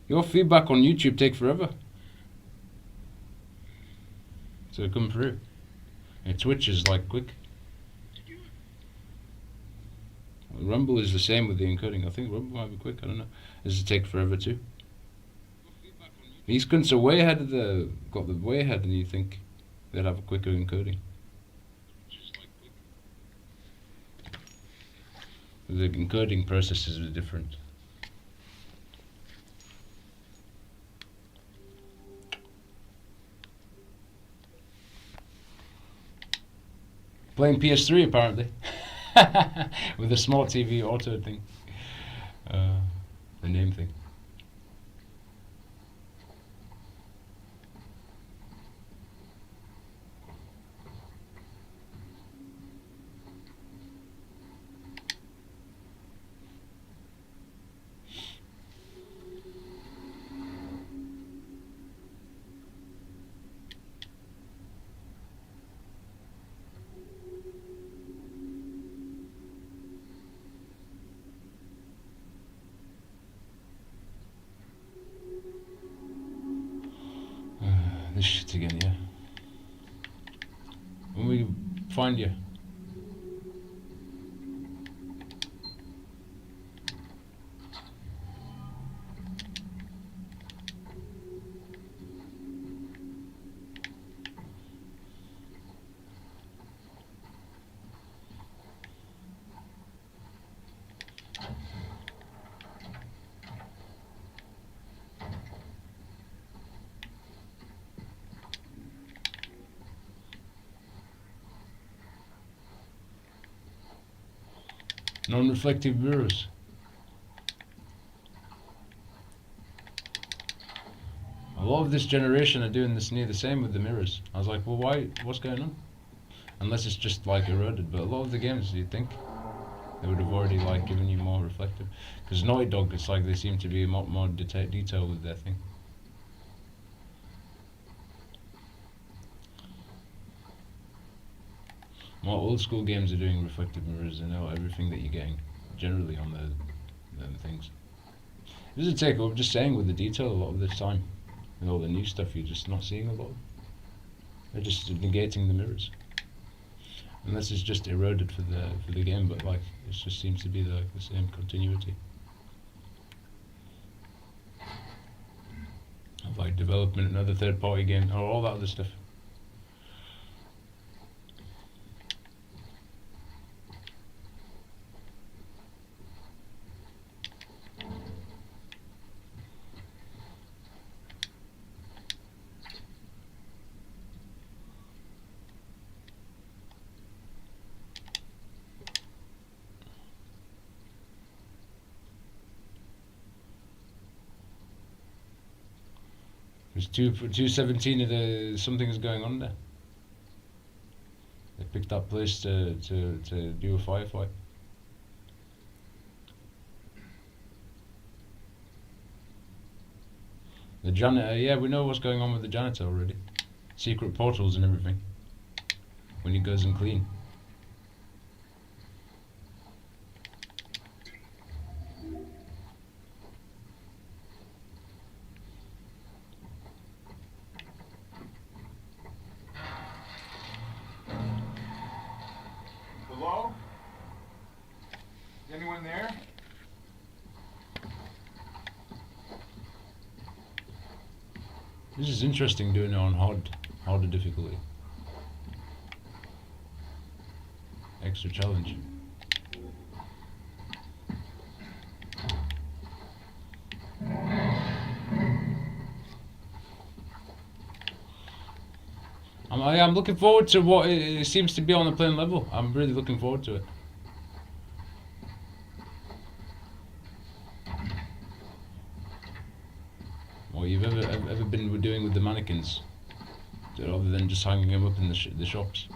Your feedback on YouTube take forever to come through. And Twitch is like quick. Rumble is the same with the encoding. I think Rumble might be quick. I don't know. Does it take forever too? These cunts are way ahead of got the way ahead, and you think they'd have a quicker encoding. The encoding processes are different. Playing PS3 apparently, with the smart TV auto thing, the name thing. This shit again, yeah. When we find you. Non-reflective mirrors. A lot of this generation are doing this near the same with the mirrors. I was like, well, why? What's going on? Unless it's just like eroded. But a lot of the games, you'd think they would have already like given you more reflective. Because Naughty Dog, it's like they seem to be a lot more detailed with their thing. More old school games are doing reflective mirrors. They know everything that you're getting generally on the things. It doesn't take, I'm just saying, with the detail a lot of the time. With all the new stuff, you're just not seeing a lot. They're just negating the mirrors. Unless it's just eroded for the game, but like it just seems to be the same continuity of like development and other third-party games or all that other stuff. There's 217 of the something's going on there. They picked that place to do a firefight. The janitor, yeah, we know what's going on with the janitor already. Secret portals and everything. When he goes and clean. Hello? Is anyone there? This is interesting doing it on harder difficulty. Extra challenge. I'm looking forward to what it seems to be on the playing level. I'm really looking forward to it. What you've ever been doing with the mannequins, other than just hanging them up in the shops.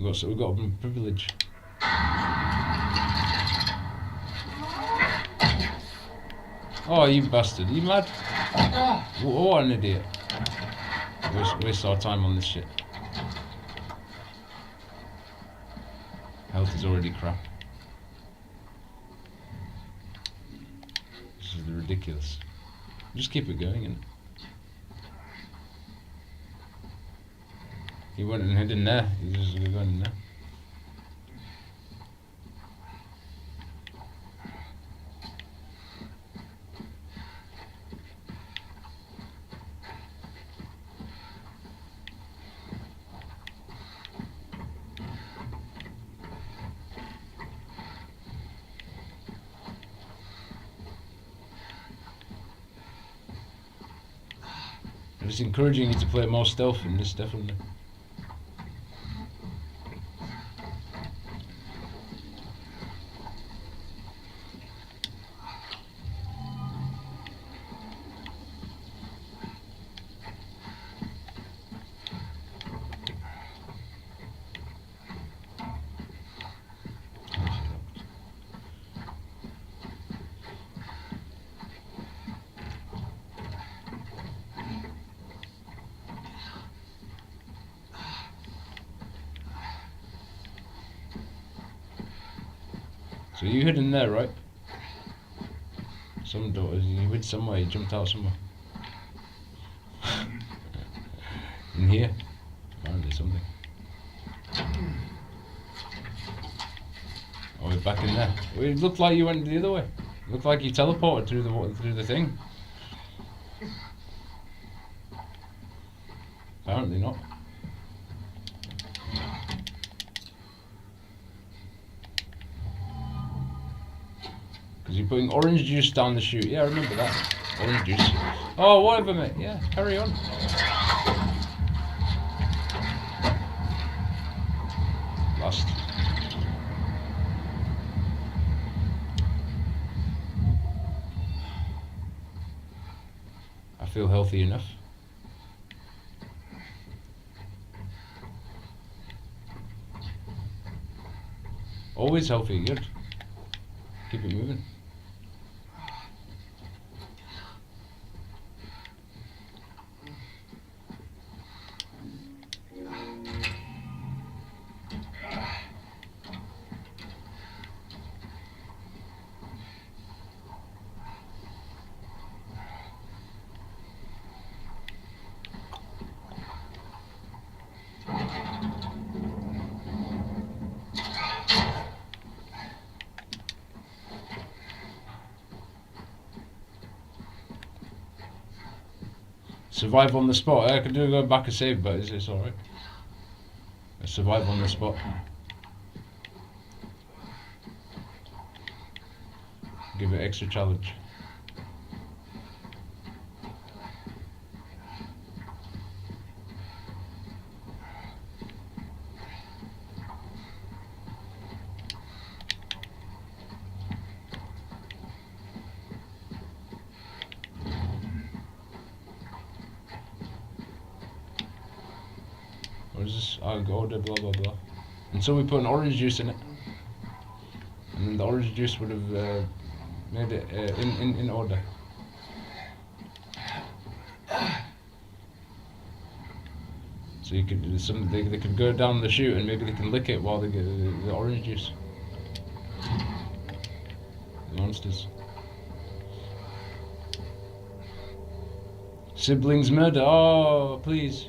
We've got a privilege. Oh, you bastard! Are you mad? What an idiot! Waste our time on this shit. Health is already crap. This is ridiculous. Just keep it going, and he went and hid in there. He's just going in there. It's encouraging you to play more stealth in this, definitely. So you hid in there, right? Some door. You hid somewhere. You jumped out somewhere. In here. Apparently something. Oh, we're back in there. Well, it looked like you went the other way. It looked like you teleported through the thing. Apparently not. Because you're putting orange juice down the chute. Yeah, I remember that. Orange juice. Oh, whatever, mate. Yeah, carry on. Last. I feel healthy enough. Always healthy, good. Keep it moving. Survive on the spot. I could do go back and save, but it's alright. I survive on the spot. Give it extra challenge. What is this? I'll go order blah blah blah. And so we put an orange juice in it. And then the orange juice would have made it in order. So you could they could go down the chute and maybe they can lick it while they get the orange juice. The monsters. Siblings murder. Oh, please.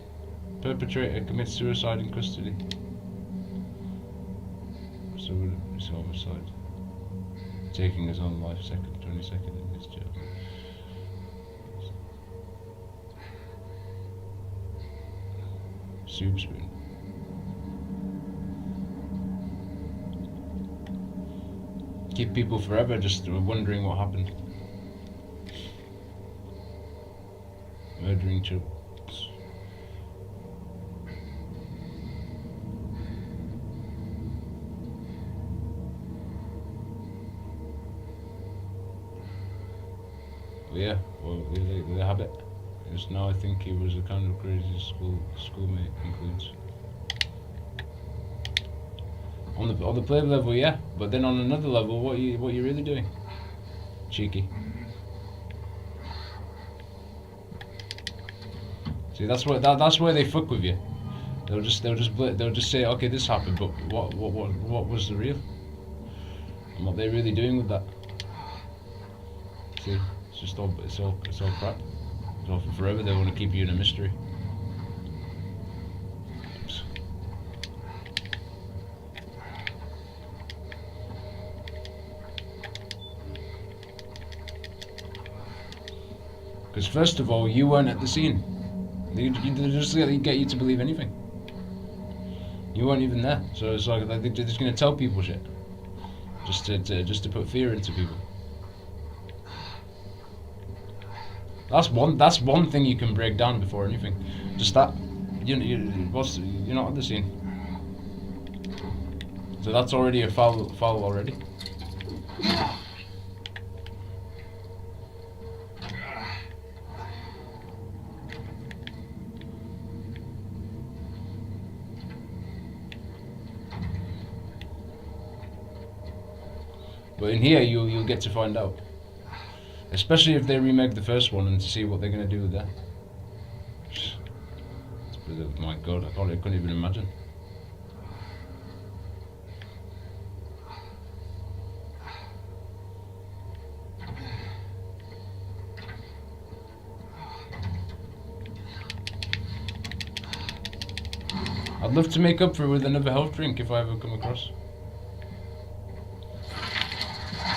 Perpetrator commits suicide in custody. So it's homicide. Taking his own life, 22nd in his jail. Soup spoon. Keep people forever just wondering what happened. Murdering children. Yeah, well, the habit is now I think he was a kind of crazy schoolmate concludes. On the play level, yeah, but then on another level, what you really doing? Cheeky. See, that's where they fuck with you. They'll just say, okay, this happened, but what was the real? And what they're really doing with that? See, it's all crap. It's all for forever. They want to keep you in a mystery. Oops. Because first of all, you weren't at the scene. They just get you to believe anything. You weren't even there, so it's like they're just gonna tell people shit, just to put fear into people. That's one thing you can break down before anything. Just that you're not at the scene, so that's already a foul already. But in here, you'll get to find out. Especially if they remake the first one and to see what they're going to do with that. My god, I couldn't even imagine. I'd love to make up for it with another health drink if I ever come across.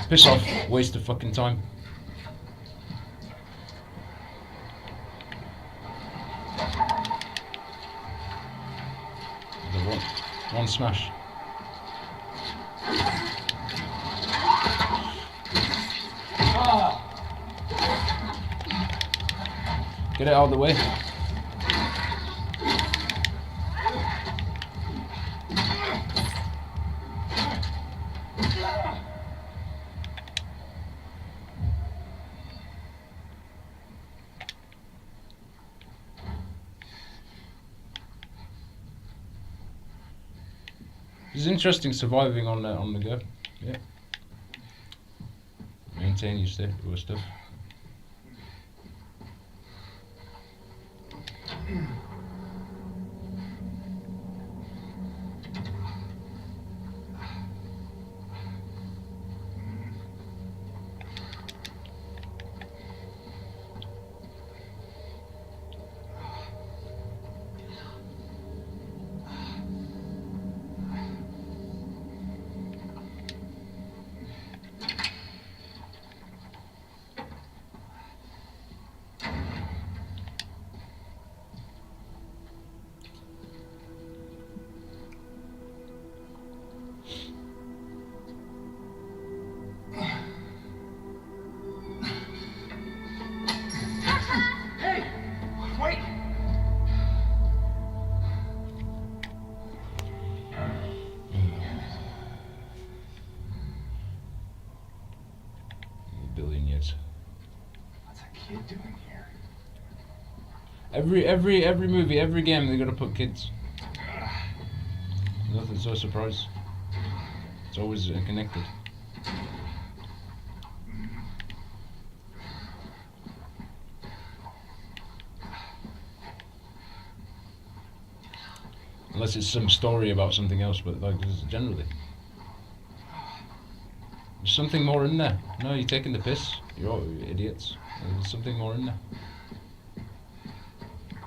Piss off, waste of fucking time. One smash. Get it out of the way. It's interesting surviving on the go. Yeah. Maintain your stuff. What's a kid doing here? Every movie, every game, they gotta put kids. Nothing so surprised. It's always connected. Unless it's some story about something else, but like generally. There's something more in there. No, you're taking the piss. You're all idiots. There's something more in there.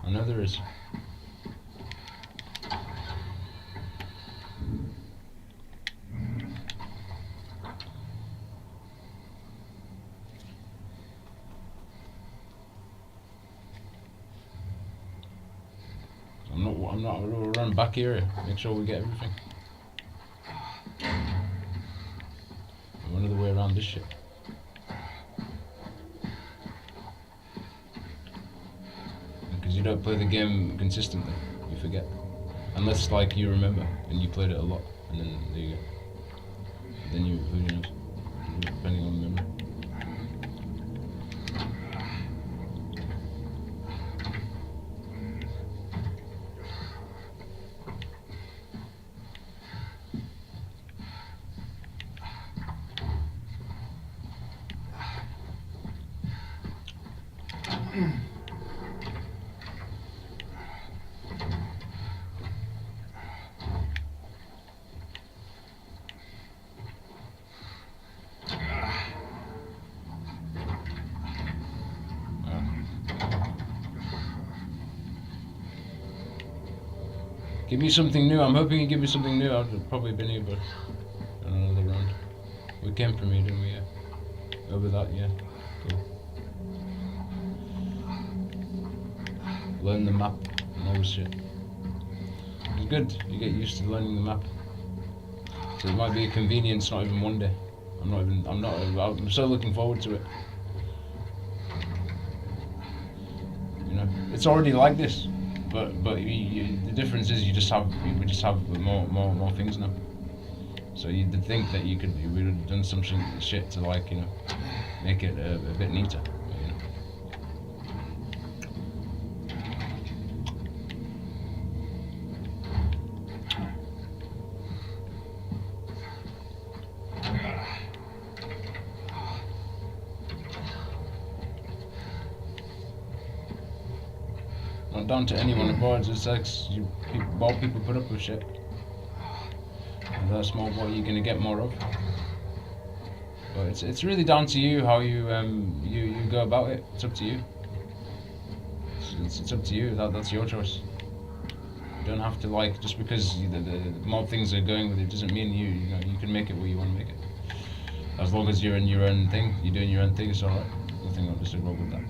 I know there is. We'll run back here, make sure we get everything. One other way around this shit. Because you don't play the game consistently, you forget. Unless like you remember and you played it a lot, and then there you go. Then you, who knows, depending on the memory. Give me something new. I'm hoping you give me something new. I've probably been here, but another round. We came from here, didn't we? Yeah. Over that, yeah. Cool. Learn the map and all this shit. It's good. You get used to learning the map. So it might be a convenience, not even one day. I'm so looking forward to it. You know, it's already like this. But the difference is we just have more things now. So you'd think that we would have done some shit to, like, you know, make it a bit neater. But, you know. Not down to anyone aboard, it's like people put up with shit. And that small boy you're gonna get more of. But it's really down to you how you go about it. It's up to you. It's up to you. That's your choice. You don't have to, like, just because the more things are going with it doesn't mean you can make it where you want to make it. As long as you're in your own thing, you're doing your own thing, it's alright. Nothing obviously wrong with that.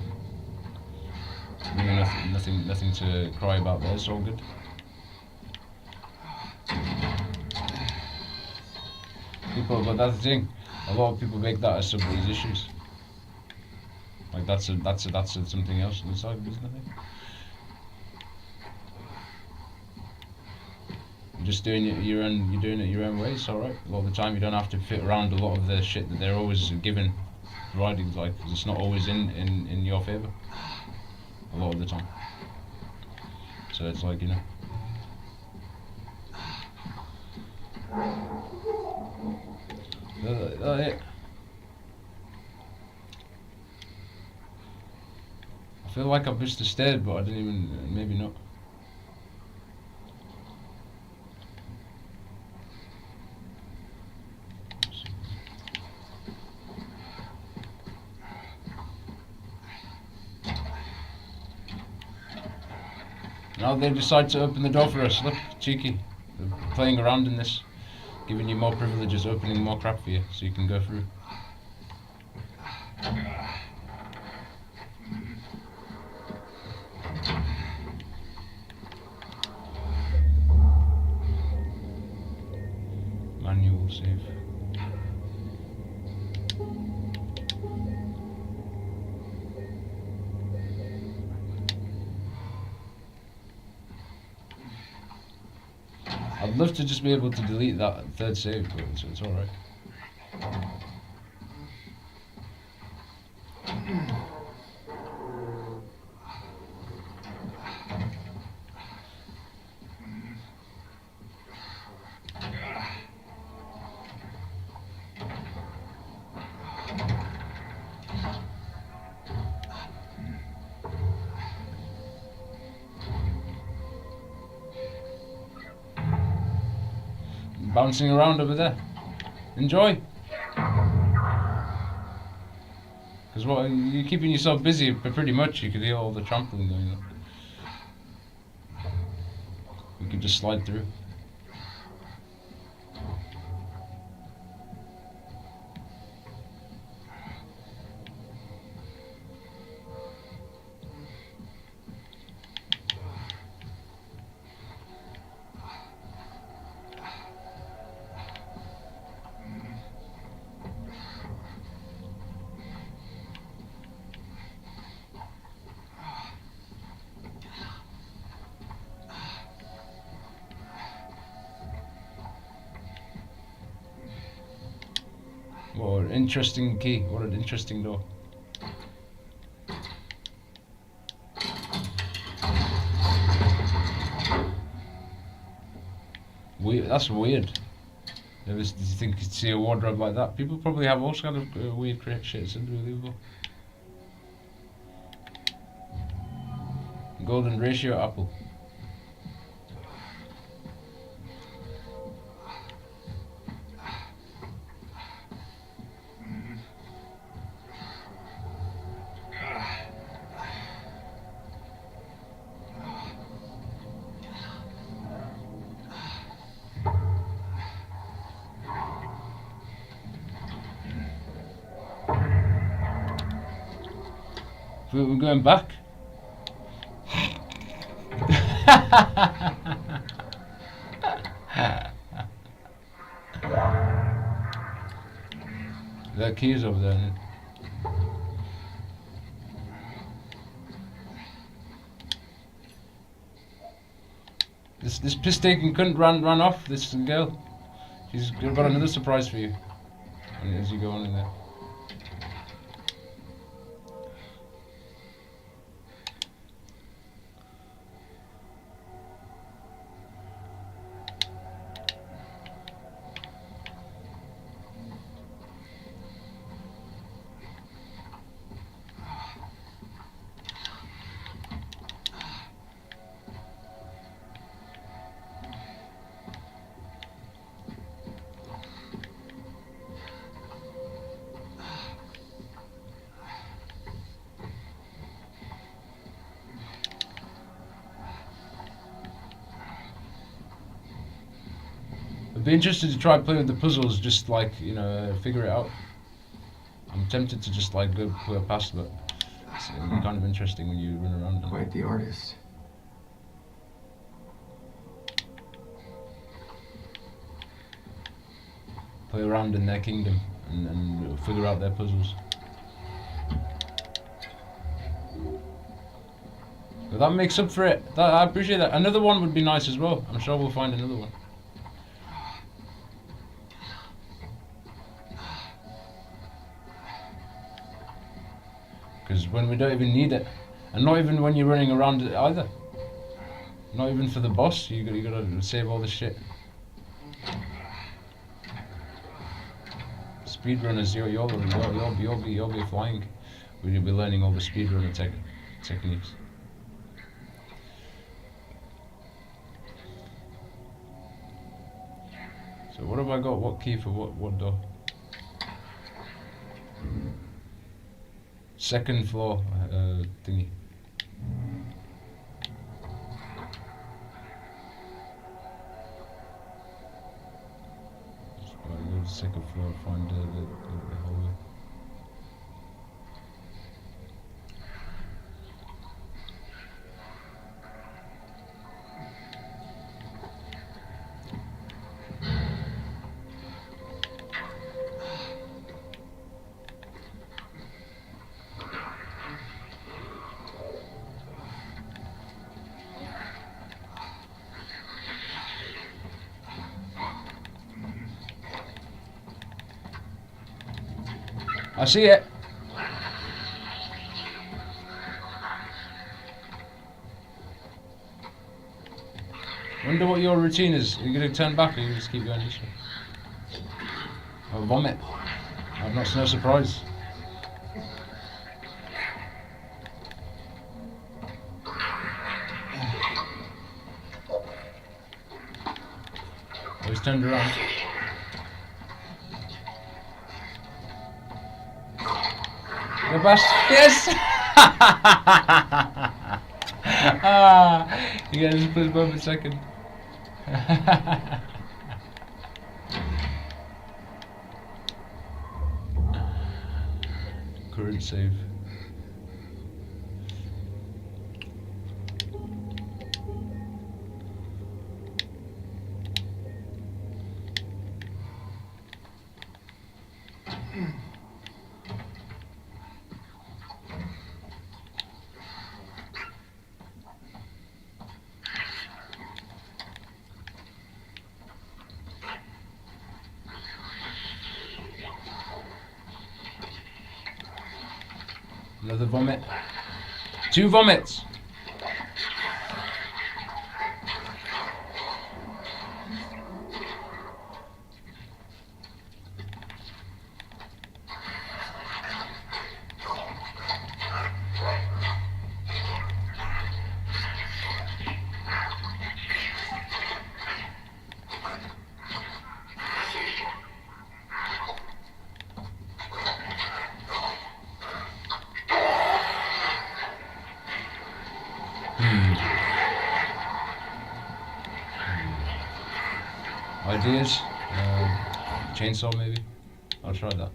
Really nothing to cry about there, it's all good. But that's the thing, a lot of people make that as some of these issues. Like that's something else on the side, isn't it? You're just doing it your own way, it's alright. A lot of the time you don't have to fit around a lot of the shit that they're always providing, like, cause it's not always in your favour. A lot of the time. So it's like, you know. I feel like I've missed the stairs, but I didn't even, maybe not. Now they decide to open the door for us. Look, cheeky. They're playing around in this, giving you more privileges, opening more crap for you so you can go through. Manual save. I'd love to just be able to delete that third save, but it's alright. Bouncing around over there. Enjoy. Because what, you're keeping yourself busy, but pretty much you could hear all the trampling going on. You could just slide through. What an interesting key, what an interesting door. Weird, that's weird. Did you think you'd see a wardrobe like that? People probably have all kind of weird shit, it's unbelievable. Golden ratio apple. We're going back. That key is over there. This piss taking couldn't run off. This girl. She's got another surprise for you. As you go on in there. I'd be interested to try playing with the puzzles, just like, you know, figure it out. I'm tempted to just like go past, but it's kind of interesting when you run around. Quite the artist. Play around in their kingdom and figure out their puzzles. But that makes up for it. I appreciate that. Another one would be nice as well. I'm sure we'll find another one. Because when we don't even need it, and not even when you're running around it either. Not even for the boss. You gotta save all this shit. Speedrunners, you'll be flying. You'll be learning all the speedrunner techniques. So what have I got? What key for what door? Second floor thingy. Just gotta go to the second floor, find the hallway. I see it. Wonder what your routine is. Are you gonna turn back or you just keep going this way? Oh, vomit. That's no surprise. Oh, he's turned around. The best. Yes! You gotta just put his moment second. Current save. Another vomit. 2 vomits. Ideas? Chainsaw maybe? I'll try that.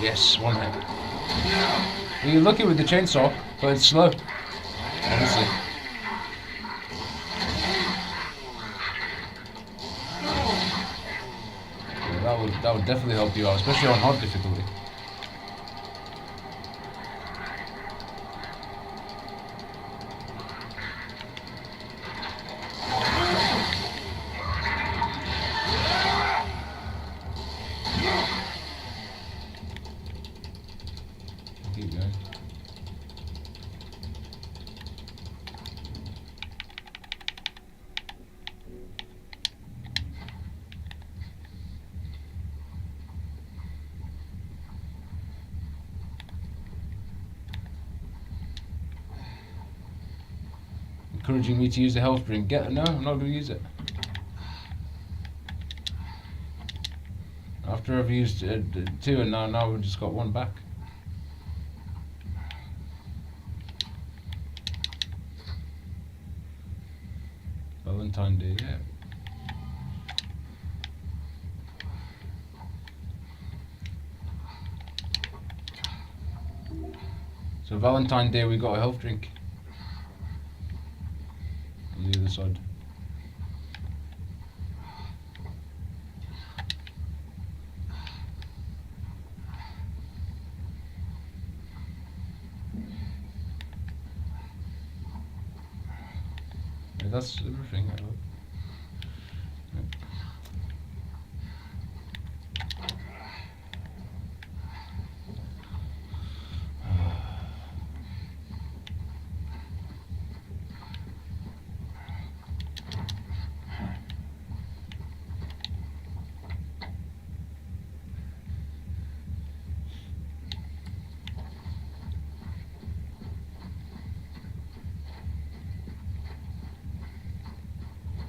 Yes, one hit. Well, you're lucky with the chainsaw, but it's slow. Obviously. Yeah, that would definitely help you out, especially on hard difficulty. Keep going. Encouraging me to use the health drink. No, I'm not going to use it. After I've used 2 and now we've just got 1 back. Valentine's Day, yeah. So Valentine's Day we got a health drink. On the other side. Yeah, that's everything, I hope.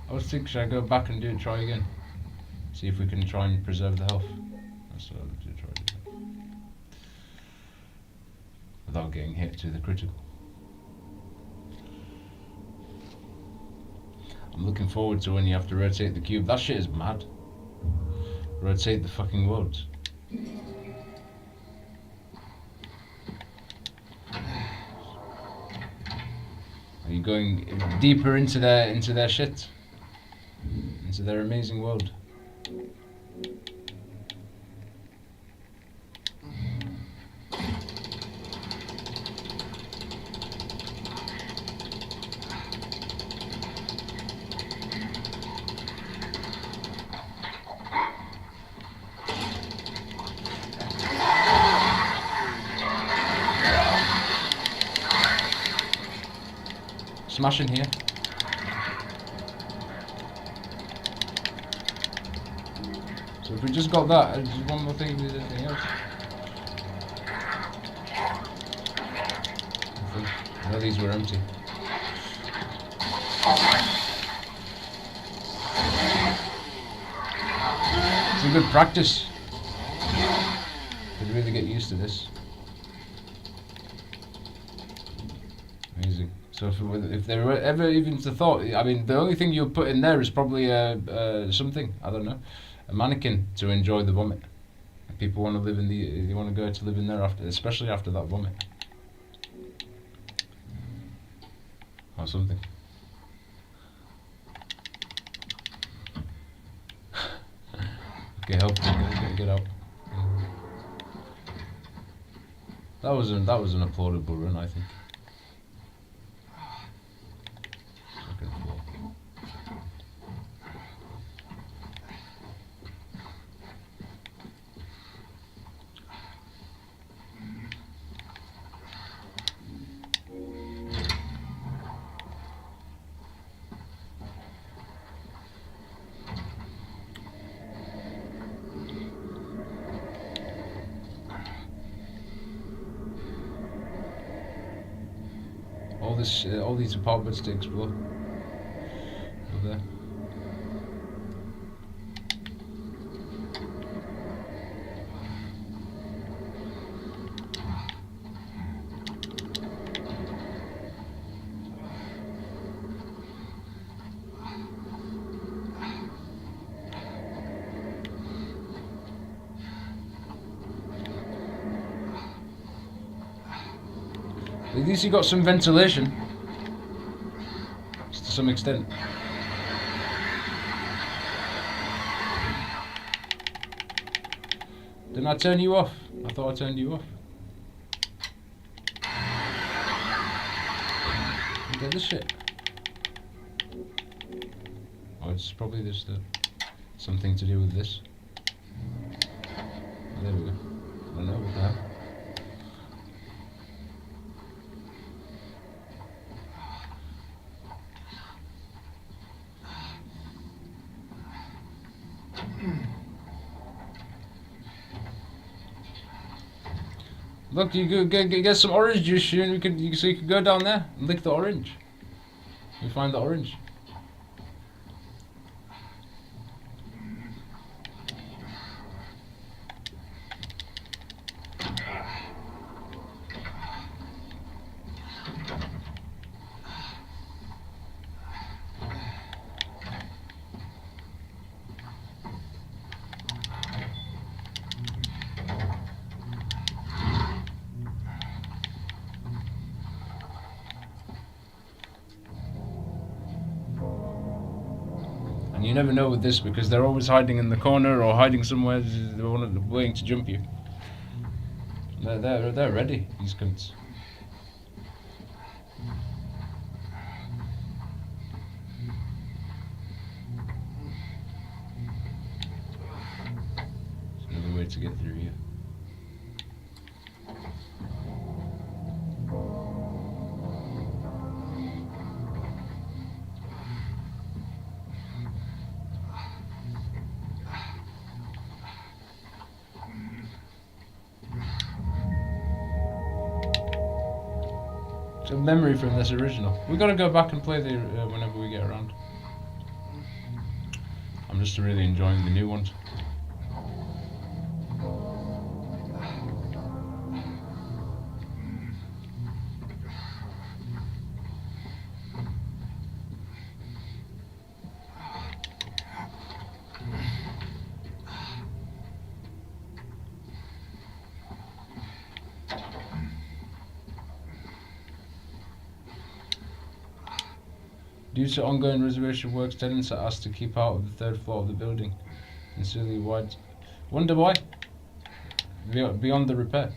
I was thinking, should I go back and try again? See if we can try and preserve the health. That's what I would try to do. Without getting hit to the critical. I'm looking forward to when you have to rotate the cube. That shit is mad. Rotate the fucking worlds. Are you going deeper into their shit? Into their amazing world? Smash in here. So if we just got that, just one more thing, if there's anything else. I know these were empty. It's a good practice. Could really get used to this. Amazing. So if there were ever even the thought, I mean, the only thing you'll put in there is probably something, I don't know, a mannequin to enjoy the vomit. People want to live in they want to go to live in there after, especially after that vomit. Or something. Okay, help me get out. That was an applaudable run, I think. Second floor. All these apartments to explore. Over there. At least you got some ventilation. Just to some extent. Didn't I turn you off? I thought I turned you off. Get this shit. Oh, it's probably just something to do with this. Oh, there we go. I don't know what the hell. Look, you could get some orange juice here, and so you could go down there and lick the orange. You find the orange. And you never know with this because they're always hiding in the corner or hiding somewhere. They're waiting to jump you. They're ready, these cunts. There's another way to get through here. It's a memory from this original. We've got to go back and play the whenever we get around. I'm just really enjoying the new ones. Due to ongoing reservation works, tenants are asked to keep out of the third floor of the building. Sincerely, wide. Wonder why? Beyond the repair.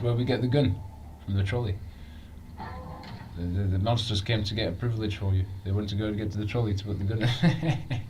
That's where we get the gun from the trolley. The monsters came to get a privilege for you. They went to go and get to the trolley to put the gun in.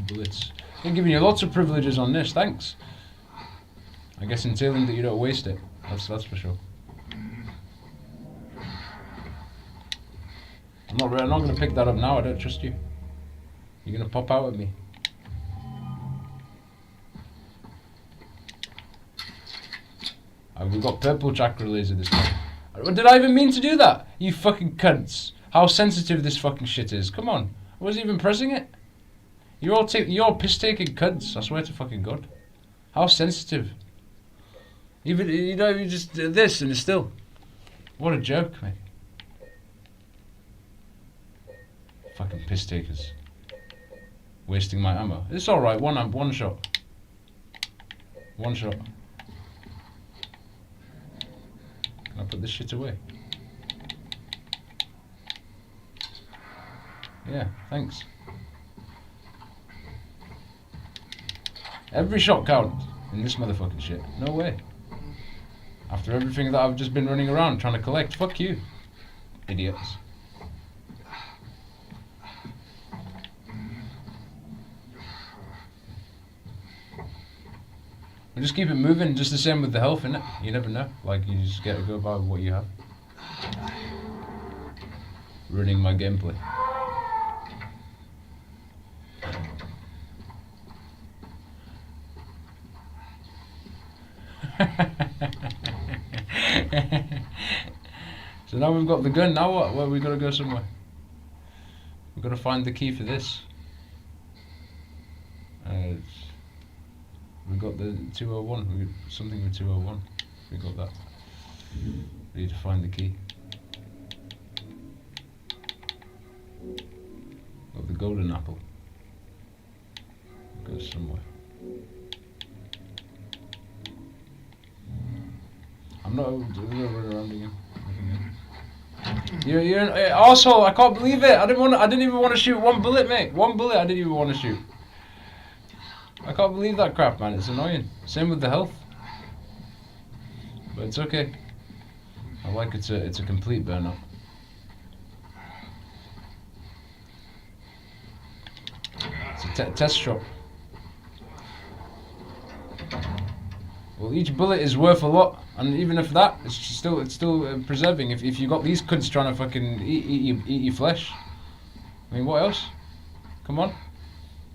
Bullets. They're giving you lots of privileges on this, thanks. I guess entailing that you don't waste it. That's for sure. I'm not gonna pick that up now, I don't trust you. You're gonna pop out at me. We've got purple chakra laser this time. Did I even mean to do that? You fucking cunts. How sensitive this fucking shit is. Come on. I wasn't even pressing it. You're all piss-taking cunts, I swear to fucking God. How sensitive. Even, you just do this and it's still. What a joke, mate. Fucking piss-takers. Wasting my ammo. It's alright, one shot. One shot. Can I put this shit away? Yeah, thanks. Every shot counts in this motherfucking shit. No way. After everything that I've just been running around trying to collect, fuck you. Idiots. We just keep it moving, just the same with the health, innit? You never know. Like, you just get to go by what you have. Ruining my gameplay. So now we've got the gun, now what? Well, we've got to go somewhere. We've got to find the key for this. We got the 201, something with 201. We got that. We need to find the key. Got the golden apple. Goes somewhere. I'm not running around again. You're an asshole. I can't believe it. I didn't even want to shoot one bullet, mate. One bullet I didn't even want to shoot. I can't believe that crap, man. It's annoying. Same with the health. But it's okay. I like it's a complete burn-up. It's a test shot. Well, each bullet is worth a lot, and even if that, it's still preserving. If you got these kids trying to fucking eat your flesh, I mean, what else? Come on.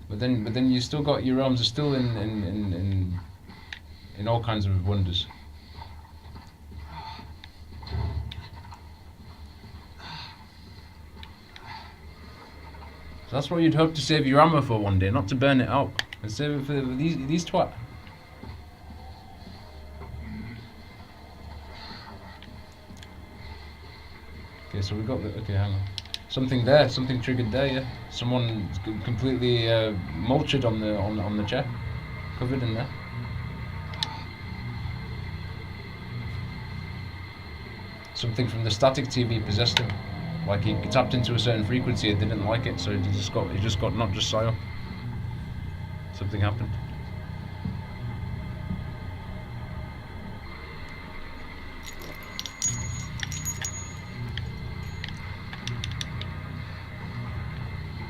But then you still got your realms are still in all kinds of wonders. So that's what you'd hope to save your ammo for one day, not to burn it out. And save it for these twat. Okay, so we got the hang on. Something there, something triggered there, yeah. Someone completely mulched on the chair, covered in there. Something from the static TV possessed him. Like he tapped into a certain frequency and didn't like it, so he just got not just psyop. Something happened.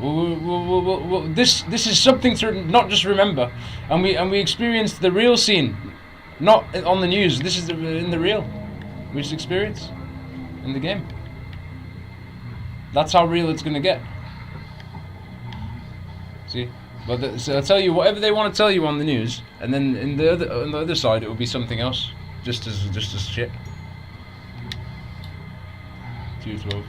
Well, this is something to not just remember, and we experienced the real scene, not on the news. This is in the real, we just experience in the game. That's how real it's gonna get. See, but so I'll tell you whatever they want to tell you on the news, and then on the other side it will be something else, just as shit. 212.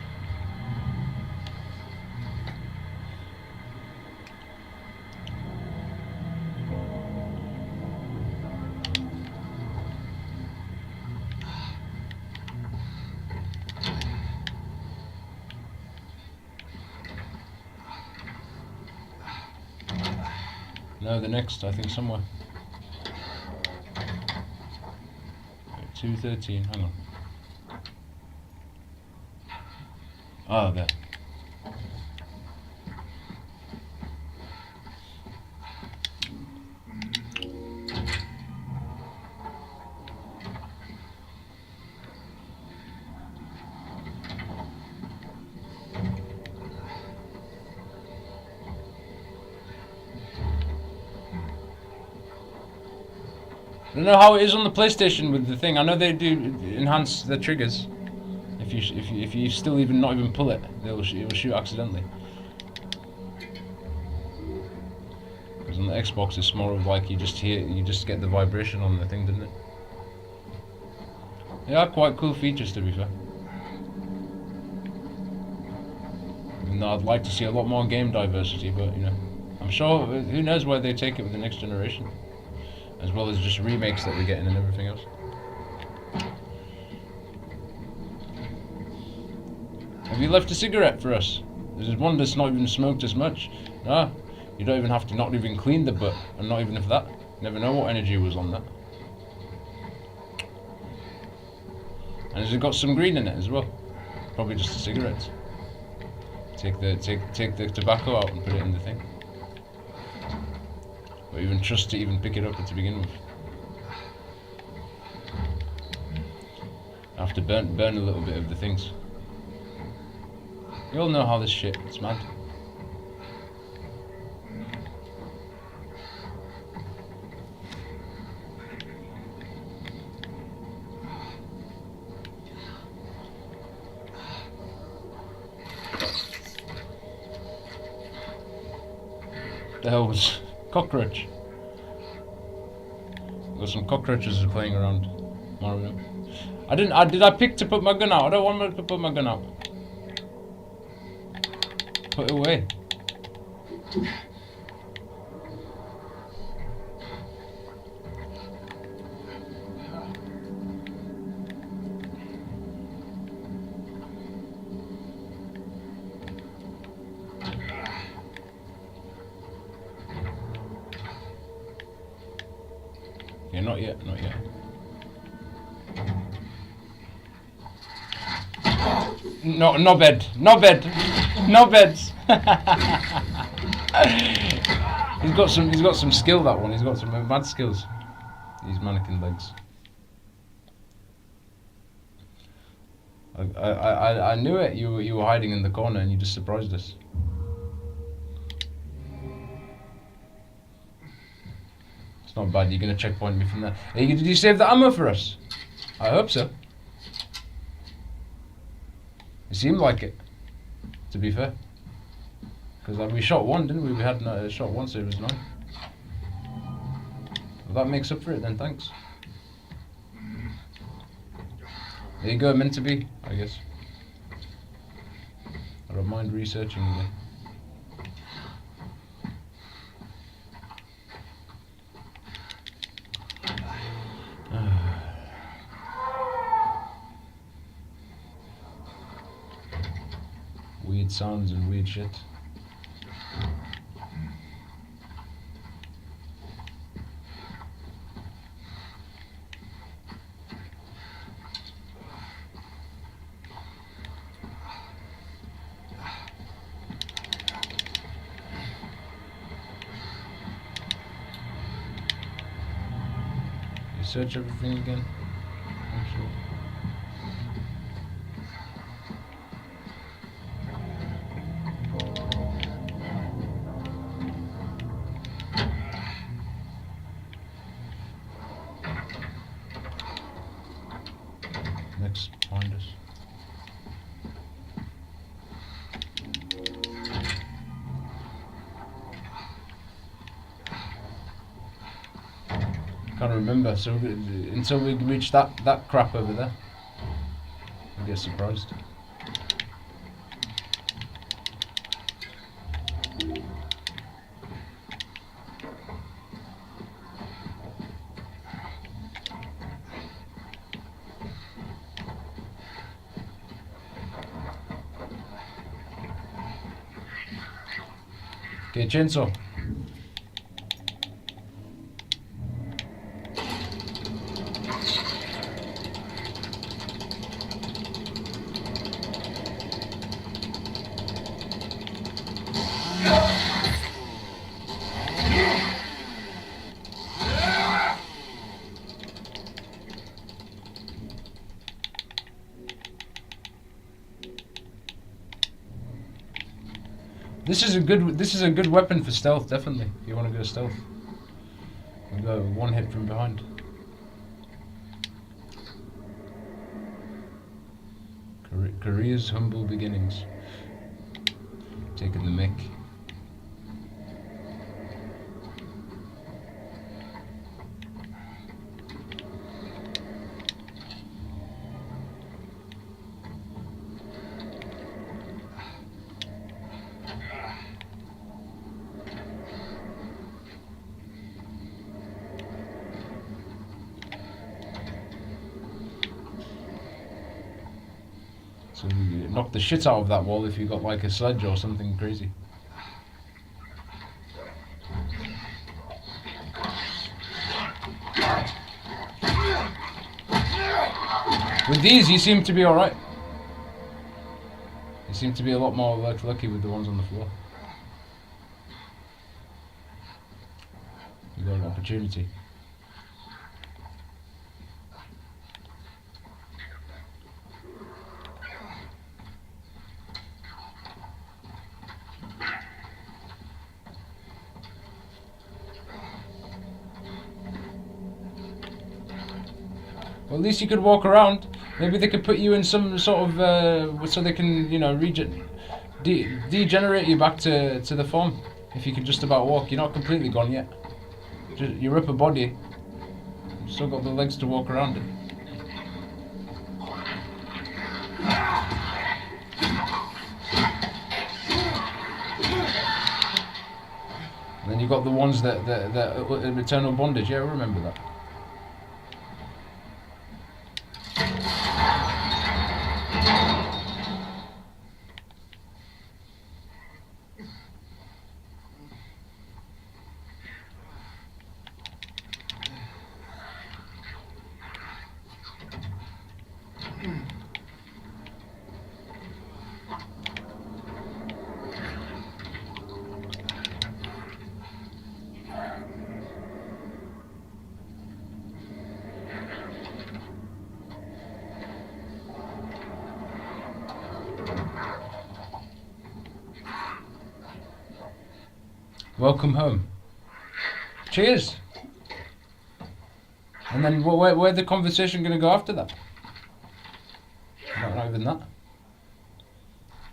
No, the next, I think, somewhere. 213, hang on. Ah, there. I don't know how it is on the PlayStation with the thing. I know they do enhance the triggers. If you still not even pull it, it will shoot accidentally. Because on the Xbox it's more of like you just get the vibration on the thing, doesn't it? They are quite cool features, to be fair. Even though I'd like to see a lot more game diversity, but you know, I'm sure who knows where they take it with the next generation. As well as just remakes that we're getting and everything else. Have you left a cigarette for us? There's one that's not even smoked as much. No, you don't even have to not even clean the butt, and not even if that. Never know what energy was on that. And has it got some green in it as well? Probably just the cigarettes. Take the tobacco out and put it in the thing. Or even trust to even pick it up to begin with. I have to burn a little bit of the things. You all know how this shit, it's mad. The hell was cockroach? Got some cockroaches playing around. Mario. Did I pick to put my gun out? I don't want to put my gun out. Put it away. Yeah, not yet, not yet. No, no bed, no bed, no beds. He's got some skill, that one. He's got some mad skills. These mannequin legs. I knew it. You were hiding in the corner and you just surprised us. It's not bad. You're gonna checkpoint me from there. Hey, did you save the ammo for us? I hope so. It seemed like it, to be fair. Because we shot one, didn't we? We had shot one, so it was 9. Well, that makes up for it then, thanks. There you go, meant to be, I guess. I don't mind researching again. Weird sounds and weird shit. You search everything again? I'm sure. Next, find us. Can't remember, so until we reach that crap over there, I get surprised. Okay, chainsaw. This is a good weapon for stealth, definitely. If you want to go stealth, you go one hit from behind. Korea's humble beginnings. Taking the mic. So you knock the shit out of that wall if you got like a sledge or something crazy. With these, you seem to be alright. You seem to be a lot more lucky with the ones on the floor. You got an opportunity. Well, at least you could walk around. Maybe they could put you in some sort of so they can, you know, degenerate you back to the form. If you can just about walk, you're not completely gone yet. Just your upper body, you've still got the legs to walk around it. And then you've got the ones that eternal bondage. Yeah, I remember that. Welcome home. Cheers. And then where's the conversation going to go after that? Not even that.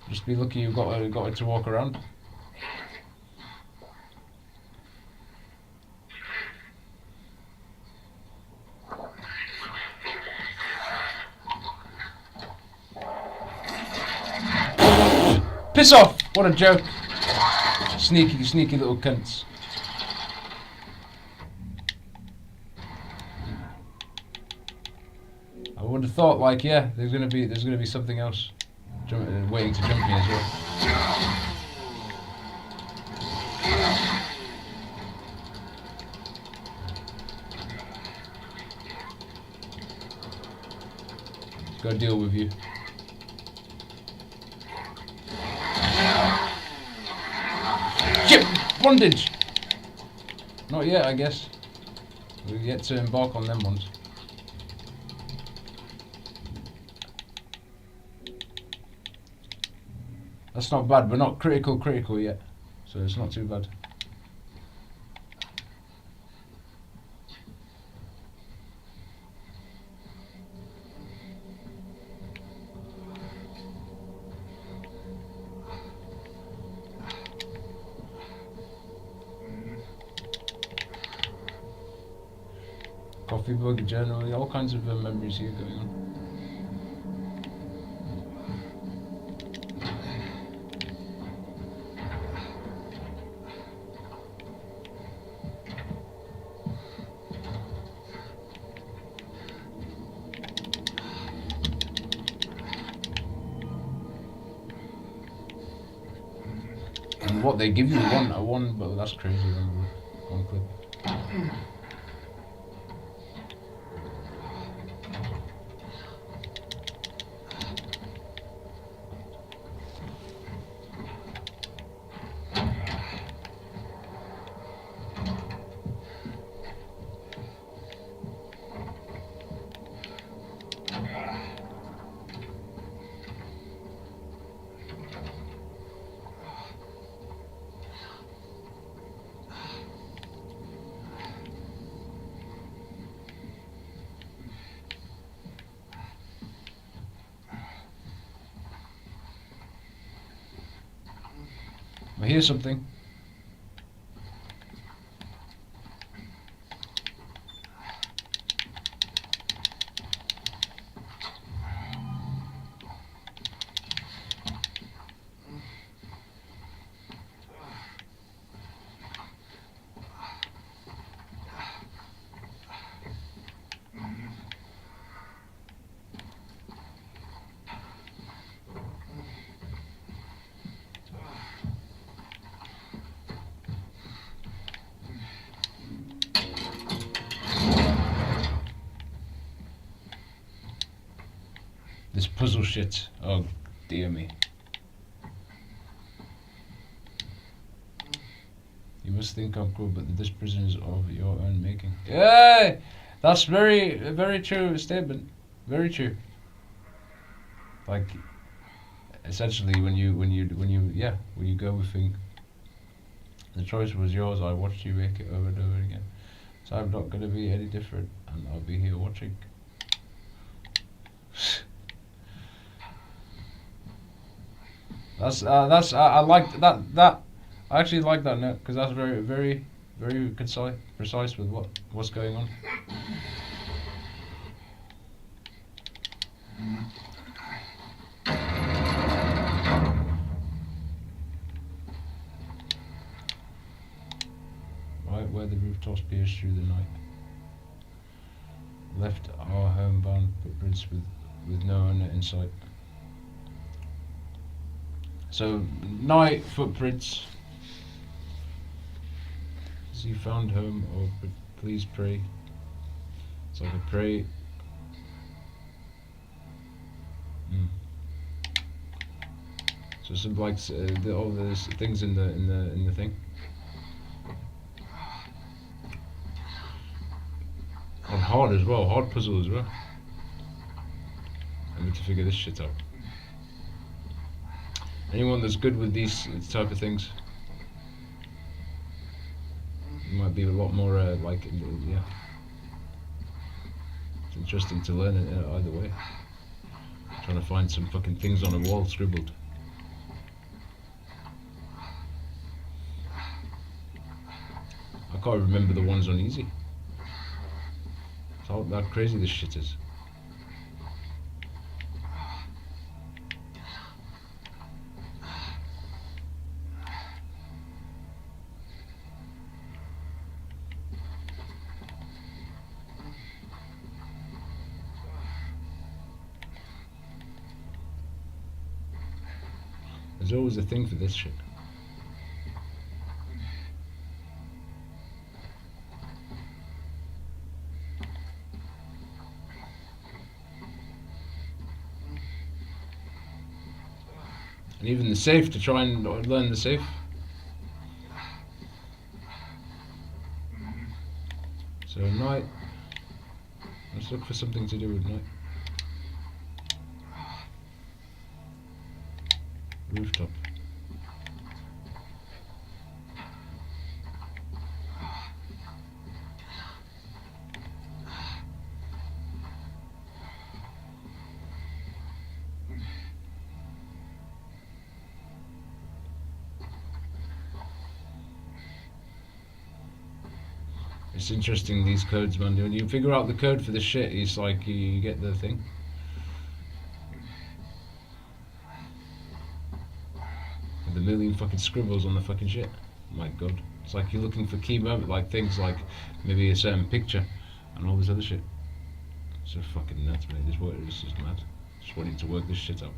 Just be lucky you've got it to walk around. Piss off! What a joke. Sneaky little cunts. I would have thought, like, yeah, there's gonna be something else waiting to jump me as well. Gotta deal with you. Shit! Bondage! Not yet, I guess. We've yet to embark on them ones. That's not bad. We're not critical yet, so it's not too bad. Coffee bug, generally, all kinds of memories here going on. And what they give you one, but that's crazy. One clip. But here's something. This puzzle shit. Oh, dear me. You must think I'm cruel, but this prison is of your own making. Yeah, that's very true statement. Very true. Like, essentially, when you go with things, the choice was yours. I watched you make it over and over again, so I'm not going to be any different, and I'll be here watching. I like that I actually like that note because that's very precise with what's going on. Right where the rooftops pierce through the night. Left our homebound footprints with no owner in sight. So, night footprints. Has he found home or please pray? It's like a pray. So some like all the things in the thing. And hard as well, hard puzzle as well. I need to figure this shit out. Anyone that's good with these type of things might be a lot more yeah. It's interesting to learn it either way. Trying to find some fucking things on a wall scribbled. I can't remember the ones on easy. How that crazy this shit is. There's always a thing for this shit. And even the safe, to try and learn the safe. So night. Let's look for something to do with night. Rooftop. It's interesting, these codes, man. When you figure out the code for this shit, it's like you get the thing. With a million fucking scribbles on the fucking shit. My god. It's like you're looking for key moment, like things like maybe a certain picture and all this other shit. It's so fucking nuts, mate. This is mad. Just wanting to work this shit out.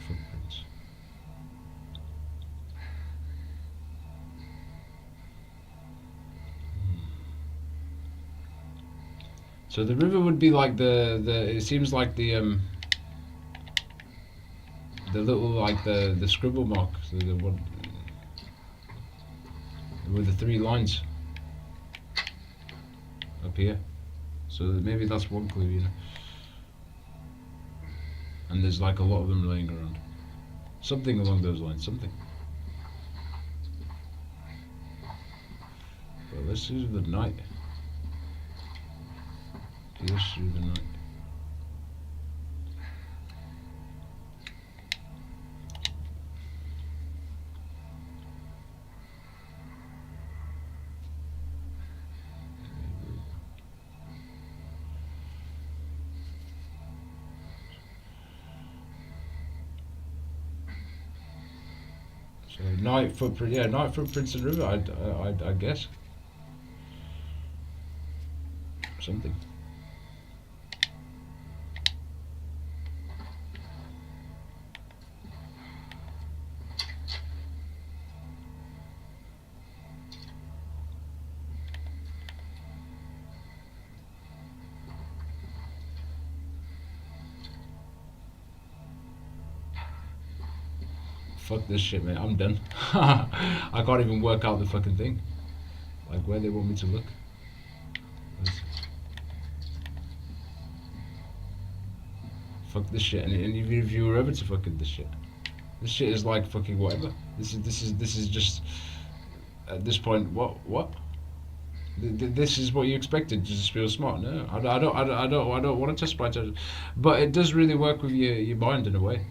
Footprints. So the river would be like it seems like the little like the scribble mark, so the one with the 3 lines up here. So maybe that's one clue, you know. And there's like a lot of them laying around. Something along those lines, something. But let's do the night. Pierce through the night. So night footprint, yeah, night footprints in river. I guess something. Fuck this shit, man. I'm done. I can't even work out the fucking thing. Like where they want me to look. Fuck this shit. And even if you were ever to fucking this shit is like fucking whatever. This is just at this point what? This is what you expected to just feel smart. No, I don't want to test by test, but it does really work with your mind in a way.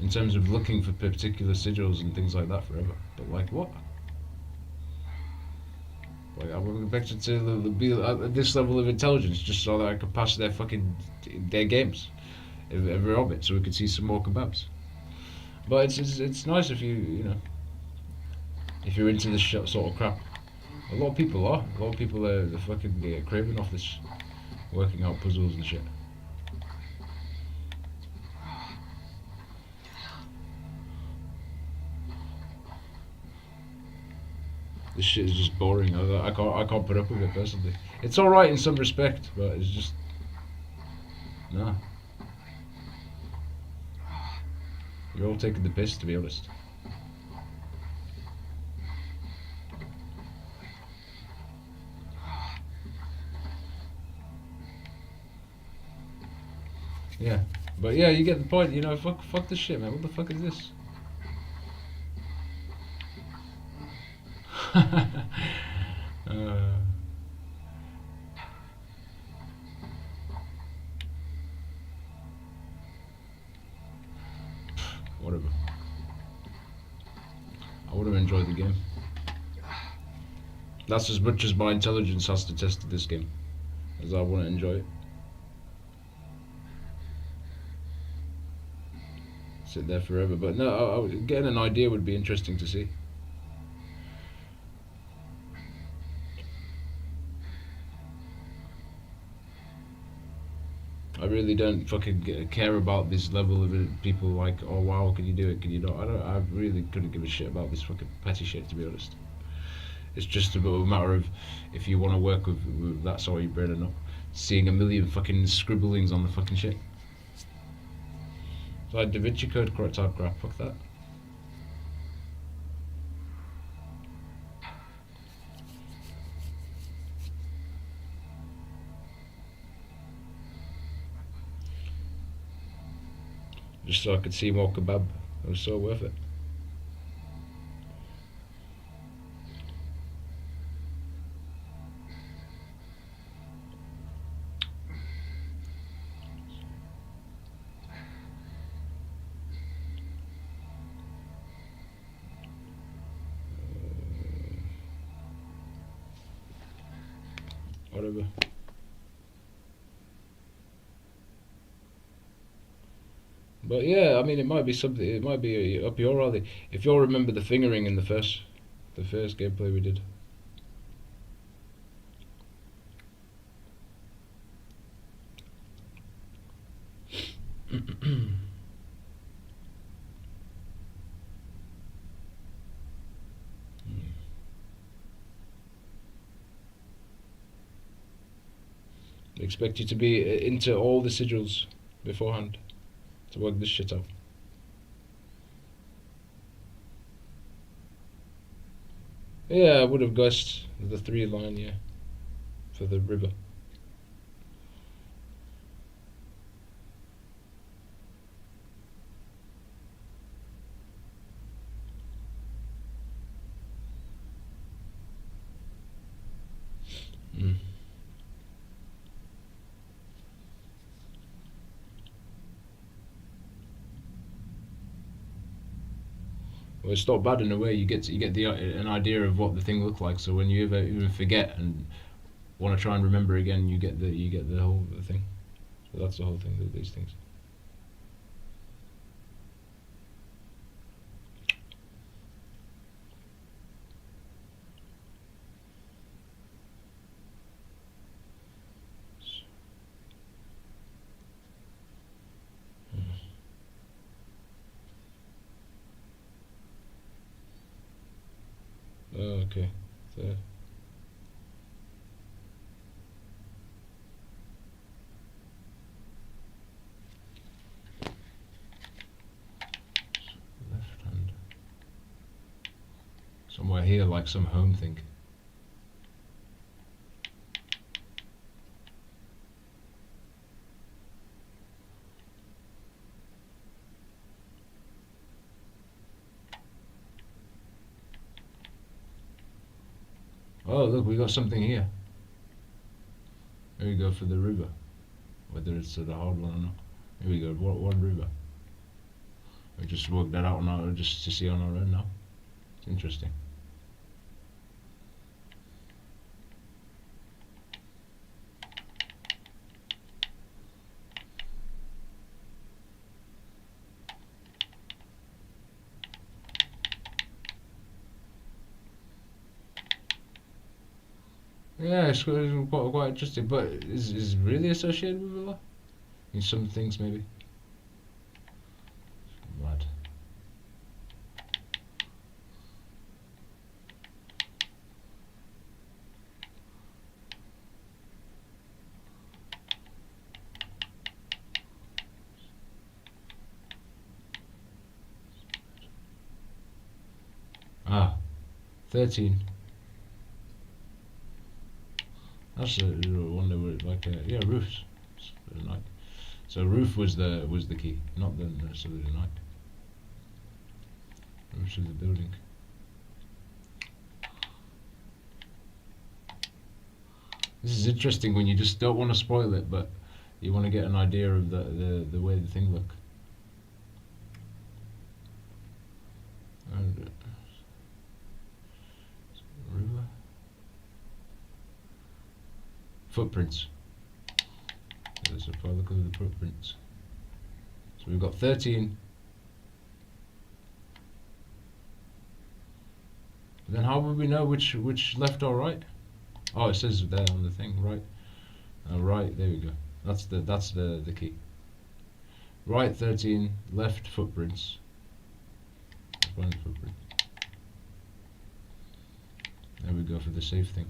In terms of looking for particular sigils and things like that forever. But like what? Like I would expect it to be at this level of intelligence just so that I could pass their games every orbit, so we could see some more kebabs. But it's nice if you know if you're into this sort of crap. A lot of people are. A lot of people are fucking craving off this, working out puzzles and shit. This shit is just boring. I can't put up with it personally. It's all right in some respect, but it's just nah. You're all taking the piss, to be honest. Yeah, but yeah, you get the point. You know, fuck this shit, man. What the fuck is this? uh, whatever. I would have enjoyed the game. That's as much as my intelligence has to test this game, as I want to enjoy it. Sit there forever, but no, getting an idea would be interesting to see. I really don't fucking care about this level of it. People like, oh wow, can you do it? Can you not? I really couldn't give a shit about this fucking petty shit, to be honest. It's just a matter of if you want to work with that sort of brain or not. Seeing a million fucking scribblings on the fucking shit. It's like Da Vinci Code type crap. Fuck that. Just so I could see more kebab. It was so worth it. Whatever. But yeah, I mean, it might be something. It might be up your alley if you'll remember the fingering in the first gameplay we did. They expect you to be into all the sigils beforehand to work this shit out. Yeah, I would have guessed the 3 line, yeah, for the river. Mm. Well, it's not bad in a way. You get an idea of what the thing looked like. So when you even forget and want to try and remember again, you get the whole thing. So that's the whole thing with these things. Oh, okay. So, left. Somewhere here, like some home thing. Oh, look, we got something here. Here we go for the river. Whether it's the hard one or not. Here we go, what river? We just worked that out now, just to see on our own now. It's interesting. Yeah, it's quite interesting, but is it really associated with Allah? In some things, maybe. Mad. Ah, 13. That's a wonder what like yeah, roofs. The night. So roof was the key, not the necessarily the night. Roofs of the building. This is interesting when you just don't want to spoil it, but you want to get an idea of the way the thing look. And, river. Footprints. There's a look at the footprints. So we've got 13. Then how would we know which left or right? Oh, it says there on the thing, right. Right, there we go. That's the key. Right 13, left footprints. One footprint. There we go for the safe thing.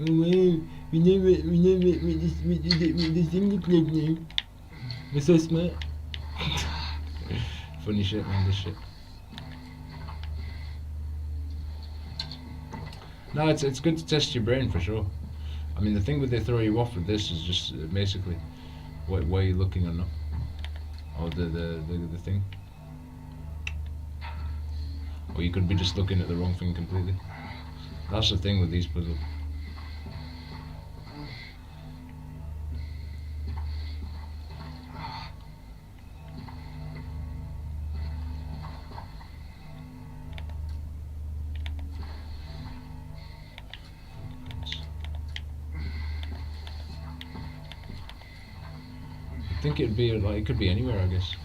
Oh wow, we know what the thing look like now. We're so smart. Funny shit, man, this shit. No, it's good to test your brain for sure. I mean, the thing with they throw you off with this is just basically where you're looking or not, or the thing. Or you could be just looking at the wrong thing completely. That's the thing with these puzzles. I think it'd be like it could be anywhere, I guess.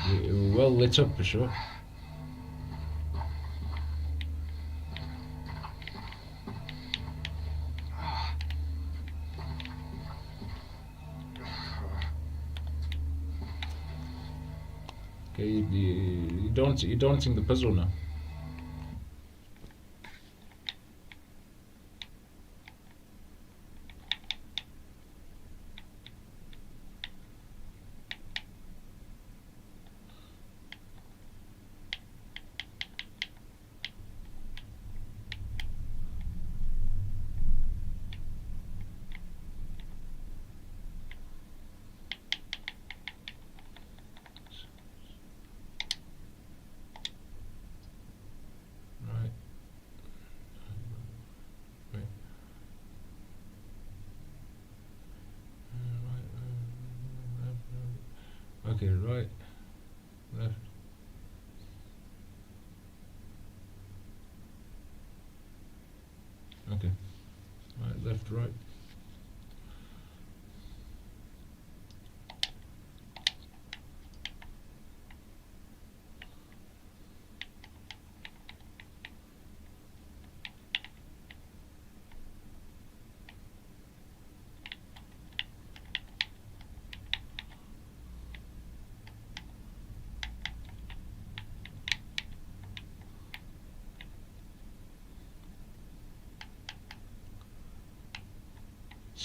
We're well lit up for sure. Okay, you're daunting the puzzle now. Okay, right, left. Okay, right, left, right.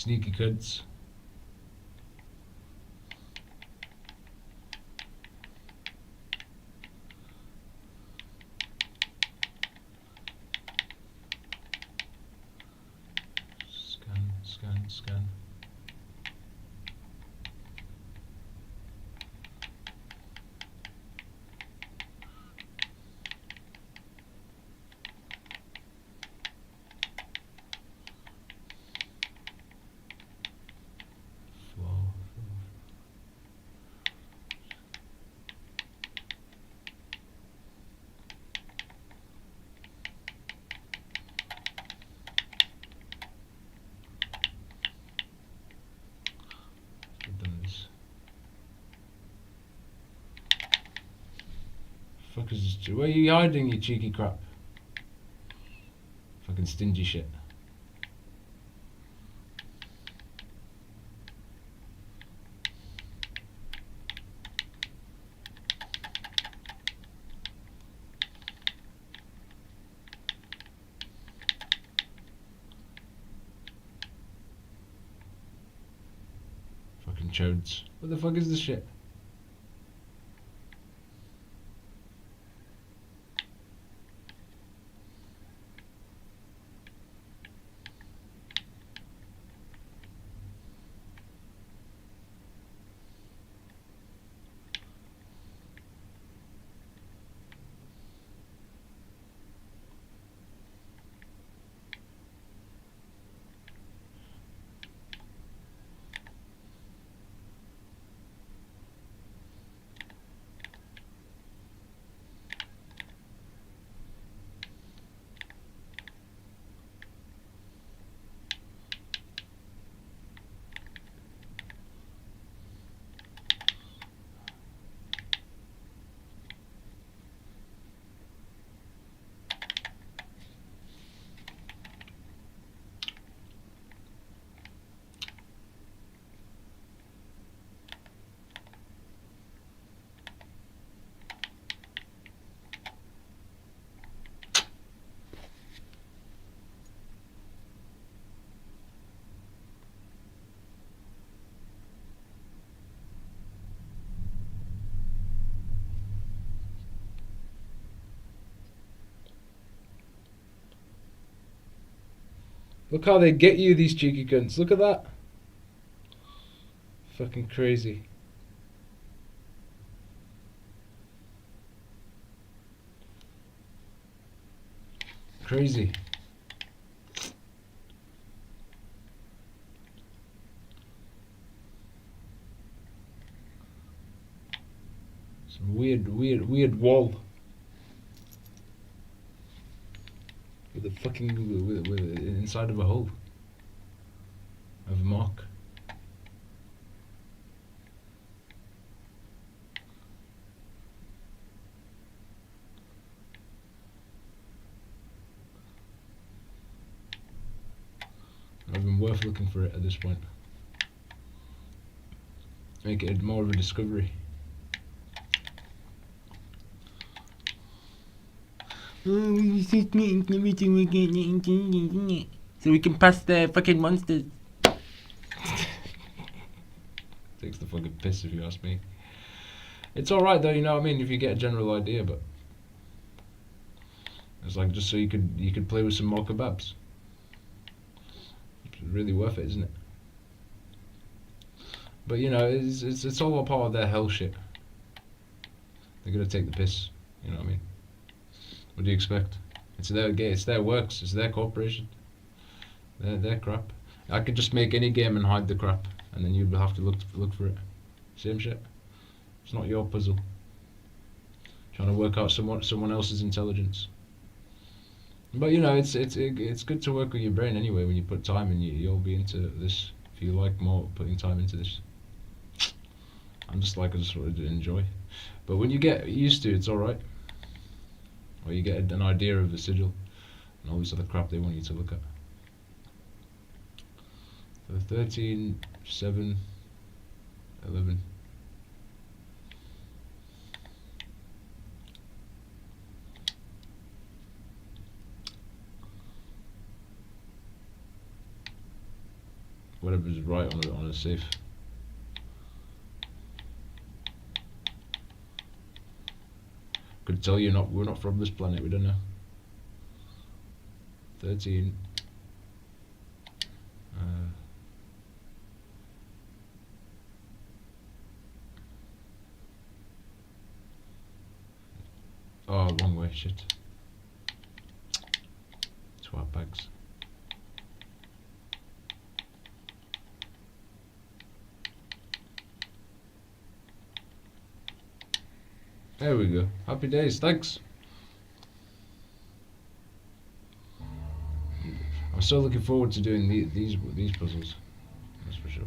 Sneaky cunts. Scan. Flow. Fuck is this? Where are you hiding, you cheeky crap? Fucking stingy shit. Fucking chodes. What the fuck is this shit? Look how they get you, these cheeky cunts. Look at that. Fucking crazy. Crazy. Some weird wall. With a fucking with inside of a hole of a mark. I've been worth looking for it at this point. Make it more of a discovery. So we can pass the fucking monsters. Takes the fucking piss if you ask me. It's alright though, you know what I mean, if you get a general idea, but it's like just so you could play with some more kebabs. It's really worth it, isn't it? But you know, it's all a part of their hell shit. They're gonna take the piss, you know what I mean? What do you expect? It's their works, it's their corporation. Their crap. I could just make any game and hide the crap, and then you'd have to look for it. Same shit. It's not your puzzle. Trying to work out someone else's intelligence. But you know, it's good to work with your brain anyway. When you put time in, you'll be into this. If you like more putting time into this, I just wanted to enjoy. But when you get used to it, it's all right. Or you get an idea of the sigil and all this other crap they want you to look at. So 13, 7, 11. whatever's right on a safe. Could tell you we're not from this planet. We don't know. 13. Oh, wrong way. Shit. Swap bags. There we go. Happy days. Thanks. I'm so looking forward to doing these puzzles. That's for sure.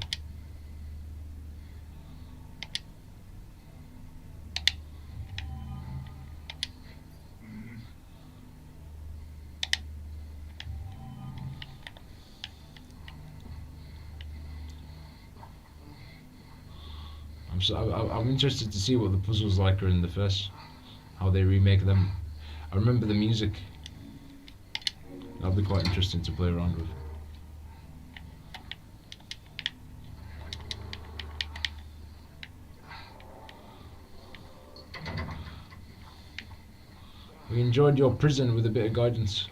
I'm interested to see what the puzzles like are in the first, how they remake them. I remember the music. That'll be quite interesting to play around with. We enjoyed your prison with a bit of guidance.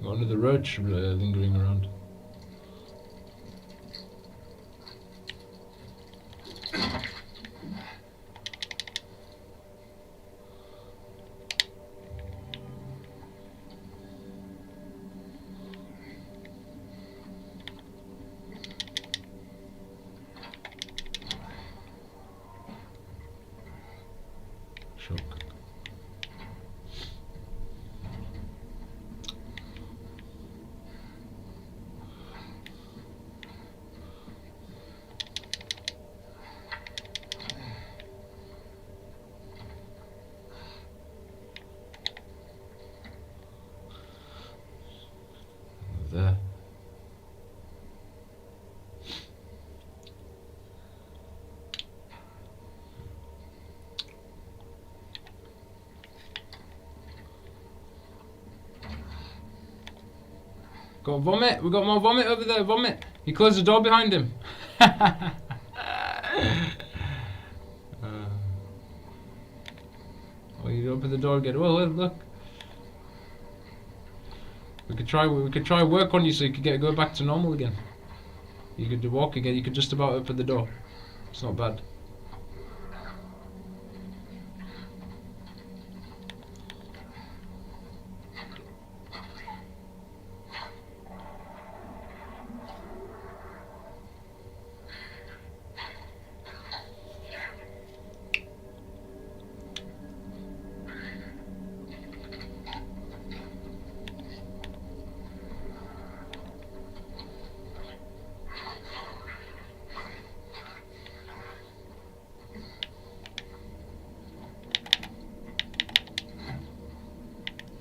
Got another roach lingering around. Shock. There. Got vomit. We got more vomit over there. Vomit. He closed the door behind him. Oh, you open the door again. Well, look. We could try work on you so you could go back to normal again. You could walk again. You could just about open the door. It's not bad.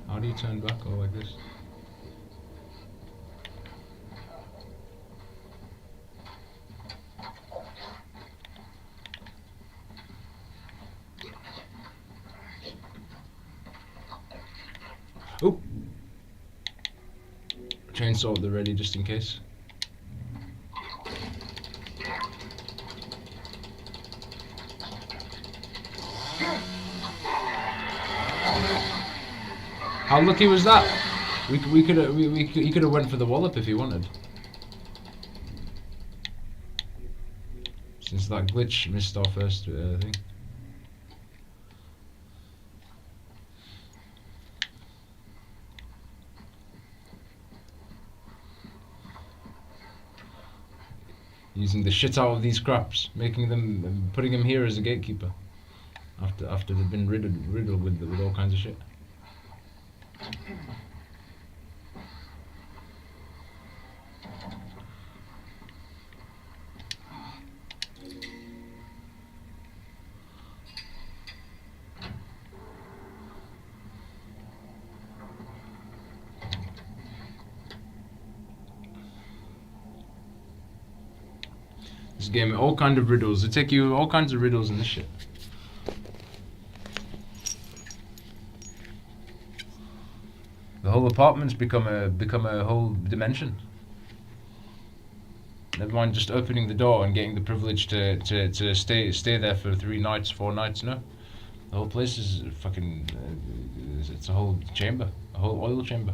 How do you turn back? Oh, like this. Oh! Chainsaw at the ready just in case. How lucky was that? He could have went for the wallop if he wanted. Since that glitch missed our first thing. using the shit out of these scraps, putting them here as a gatekeeper. After they've been riddled with all kinds of shit. This game, all kind of riddles. They take you all kinds of riddles in this shit. The whole apartment's become a whole dimension. Never mind just opening the door and getting the privilege to stay there for 3 nights, 4 nights. No, the whole place is fucking. It's a whole chamber, a whole oil chamber.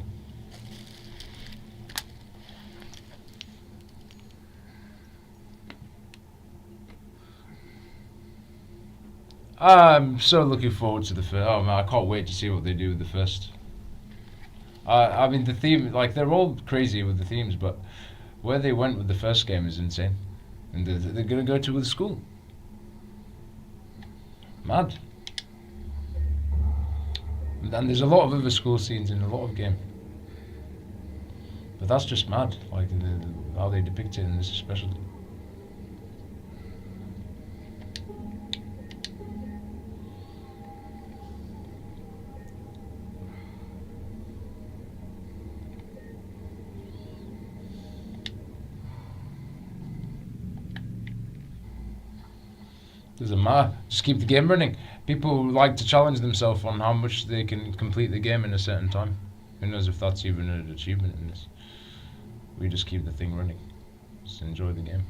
I'm so looking forward to the first. Oh man, I can't wait to see what they do with the first. I mean, the theme, like, they're all crazy with the themes, but where they went with the first game is insane. And they're gonna go to the school. Mad. And there's a lot of other school scenes in a lot of game. But that's just mad, like, how they depict it in this especially. Doesn't matter. Just keep the game running. People like to challenge themselves on how much they can complete the game in a certain time. Who knows if that's even an achievement in this. We just keep the thing running. Just enjoy the game.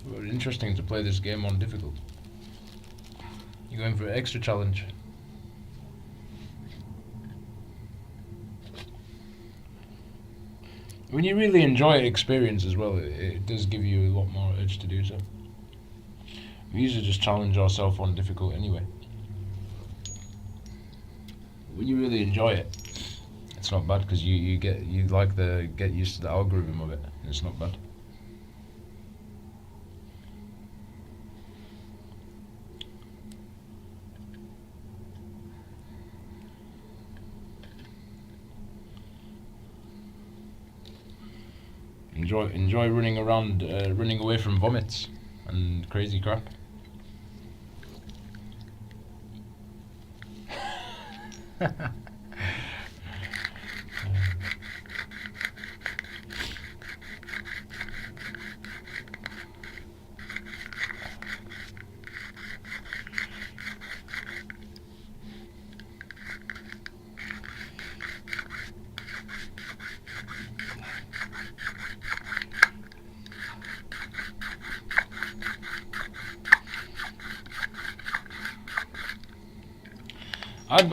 Very interesting to play this game on difficult. You're going for an extra challenge. When you really enjoy experience as well, it does give you a lot more urge to do so. We usually just challenge ourselves on difficult anyway. When you really enjoy it, it's not bad because you get used to the algorithm of it, and it's not bad. Enjoy running around, running away from vomits and crazy crap.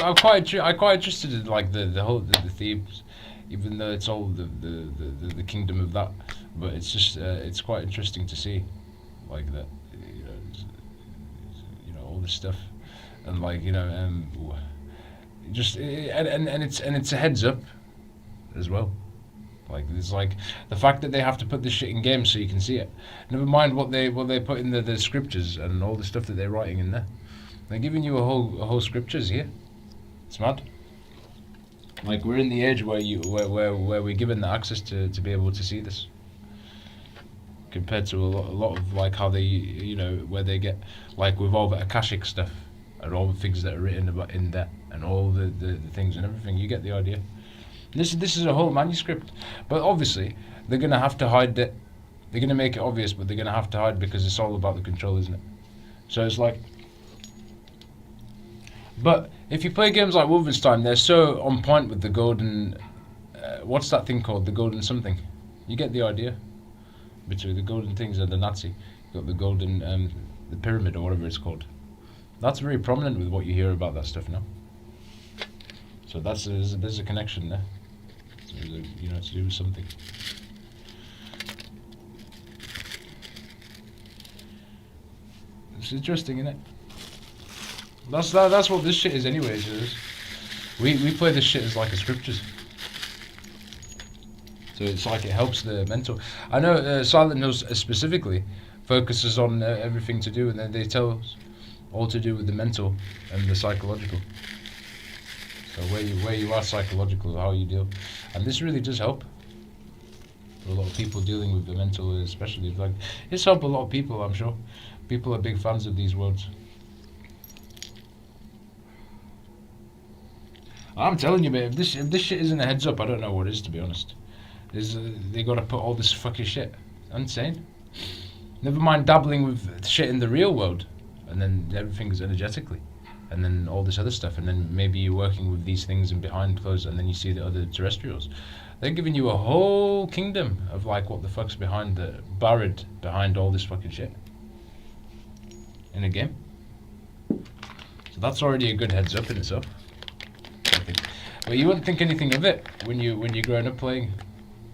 I'm quite interested in like the whole the themes, even though it's all the kingdom of that. But it's just it's quite interesting to see, like that, all this stuff, and like just and it's a heads up, as well. Like it's like the fact that they have to put this shit in games so you can see it. Never mind what they put in the scriptures and all the stuff that they're writing in there. They're giving you a whole scriptures here. It's mad. Like we're in the age where we're given the access to be able to see this. compared to a lot of like how they, you know, where they get like with all the akashic stuff and all the things that are written about in that and all the things and everything. You get the idea. This is a whole manuscript, but obviously they're gonna have to hide it. They're gonna make it obvious, but they're gonna have to hide because it's all about the control, isn't it? So it's like. But if you play games like Wolfenstein, they're so on point with the golden. What's that thing called? The golden something. You get the idea. Between the golden things and the Nazi, you got the golden, the pyramid or whatever it's called. That's very prominent with what you hear about that stuff now. So there's a connection there. So you know, to do with something. It's interesting, isn't it? That's what this shit is, anyways. We play this shit as like a scriptures. So it's like it helps the mental. I know Silent Hill specifically focuses on everything to do, and then they tell us all to do with the mental and the psychological. So where you are psychological, how you deal, and this really does help for a lot of people dealing with the mental, especially like it's helped a lot of people. I'm sure people are big fans of these words. I'm telling you, mate, if this shit isn't a heads up, I don't know what is, to be honest. They got to put all this fucking shit. Insane. Never mind dabbling with shit in the real world, and then everything's energetically, and then all this other stuff, and then maybe you're working with these things and behind closed, and then you see the other terrestrials. They're giving you a whole kingdom of like what the fuck's buried behind all this fucking shit in a game. So that's already a good heads up in itself. But you wouldn't think anything of it when you're growing up playing.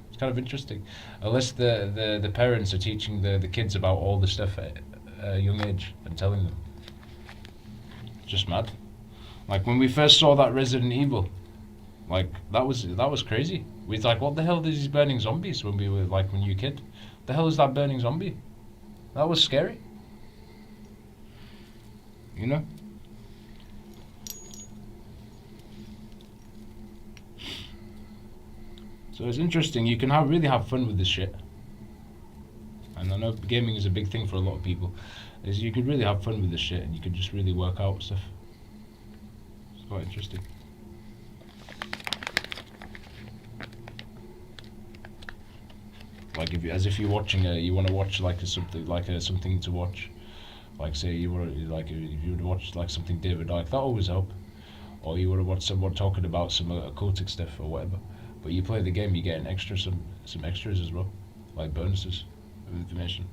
It's kind of interesting, unless the parents are teaching the kids about all the stuff at a young age and telling them. It's just mad. Like when we first saw that Resident Evil, like that was crazy. We was like, what the hell are these burning zombies? When we were like when you were a kid, the hell is that burning zombie? That was scary. You know. So it's interesting. You can really have fun with this shit. And I know gaming is a big thing for a lot of people. Is you could really have fun with this shit, and you could just really work out stuff. It's quite interesting. Like if you're watching you want to watch like something to watch. Like say if you would watch like something David Icke, that always help. Or you would have watched someone talking about some occultic stuff or whatever. But you play the game, you get an extra some extras as well, like bonuses of information.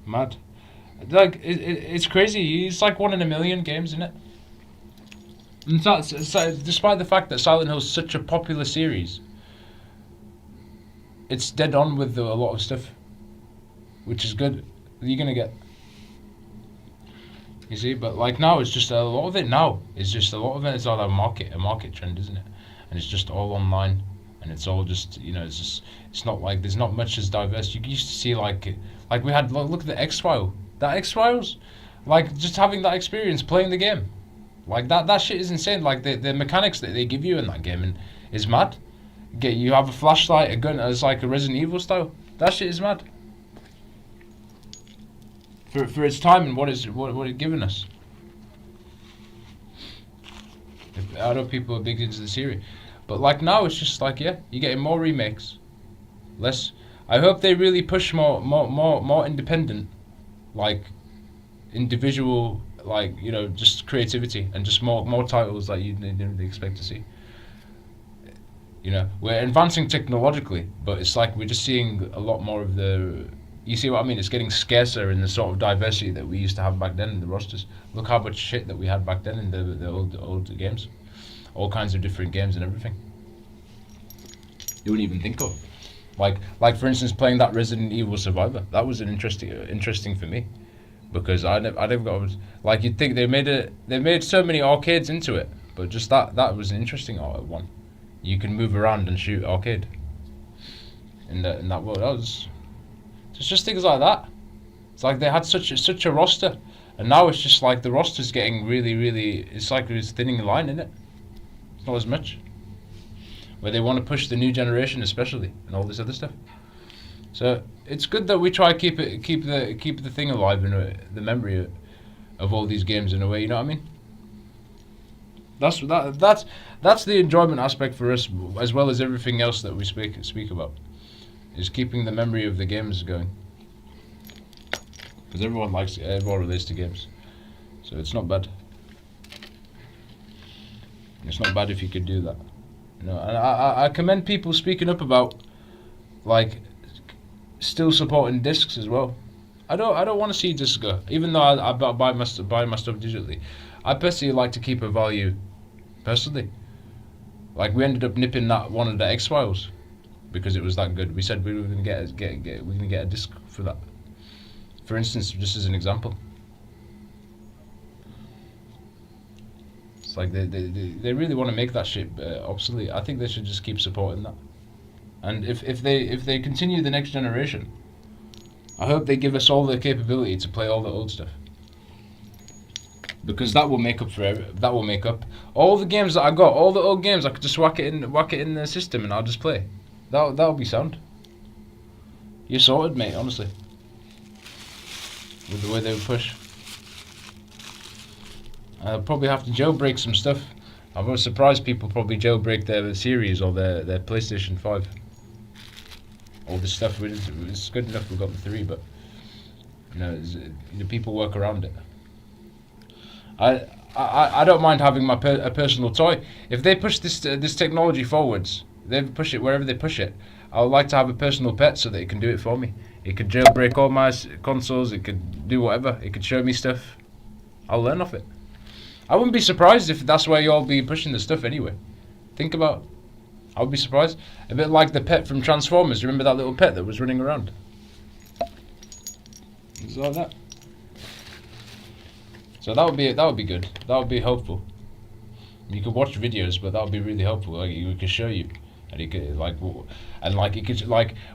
Mad, like it's crazy. It's like 1 in a million games, isn't it? And despite the fact that Silent Hill is such a popular series, it's dead on with a lot of stuff, which is good. You're gonna get. You see, but like now it's just a lot of it now. It's just a lot of it is all a market trend, isn't it? And it's just all online, and it's all just it's not like there's not much as diverse. You used to see like we had look at the X-File, that X-Files, like just having that experience playing the game, like that shit is insane. Like the mechanics that they give you in that game is mad. You have a flashlight, a gun, it's like a Resident Evil style. That shit is mad. For its time and what it's given us. I know people are big into the series, but like now it's just like you're getting more remakes, less. I hope they really push more independent, like individual, like just creativity and just more titles that you didn't expect to see. We're advancing technologically, but it's like we're just seeing a lot more of the. You see what I mean? It's getting scarcer in the sort of diversity that we used to have back then in the rosters. Look how much shit that we had back then in the old games. All kinds of different games and everything. You wouldn't even think of. Like for instance, playing that Resident Evil Survivor. That was an interesting for me. Because I never got like you'd think they made so many arcades into it, but just that was an interesting one. You can move around and shoot arcade. In that world, it's just things like that. It's like they had such a roster And now it's just like the roster's getting really. It's like it's thinning the line, isn't it? It's not as much. Where they want to push the new generation, especially, and all this other stuff. So it's good that we try to keep the thing alive in the memory of all these games in a way. You know what I mean? That's the enjoyment aspect for us, as well as everything else that we speak about, is keeping the memory of the games going. Because everyone relates to games, so it's not bad. It's not bad if you could do that. You know, and I commend people speaking up about, like, still supporting discs as well. I don't want to see discs go, even though I buy my stuff digitally. I personally like to keep a value. Personally, like we ended up nipping that one of the X Files because it was that good. We said we were going to get a disc for that. For instance, just as an example. It's like they really want to make that shit obsolete. I think they should just keep supporting that. And if they continue the next generation, I hope they give us all the capability to play all the old stuff. Because that will make up all the games that I got, all the old games. I could just whack it in the system and I'll just play. That'll be sound. You're sorted, mate. Honestly, with the way they would push. I'll probably have to jailbreak some stuff. I was surprised people probably jailbreak their series or their PlayStation 5. All this stuff, it's good enough we got the 3, but people work around it. I don't mind having a personal toy. If they push this technology forwards, they push it wherever they push it. I would like to have a personal pet so that it can do it for me. It could jailbreak all my consoles. It could do whatever. It could show me stuff. I'll learn off it. I wouldn't be surprised if that's where you'll be pushing the stuff anyway. Think about it. I would be surprised. A bit like the pet from Transformers. Remember that little pet that was running around? It's like that. So that would be good. That would be helpful. You could watch videos, but that would be really helpful. Like it could show you, and it could it could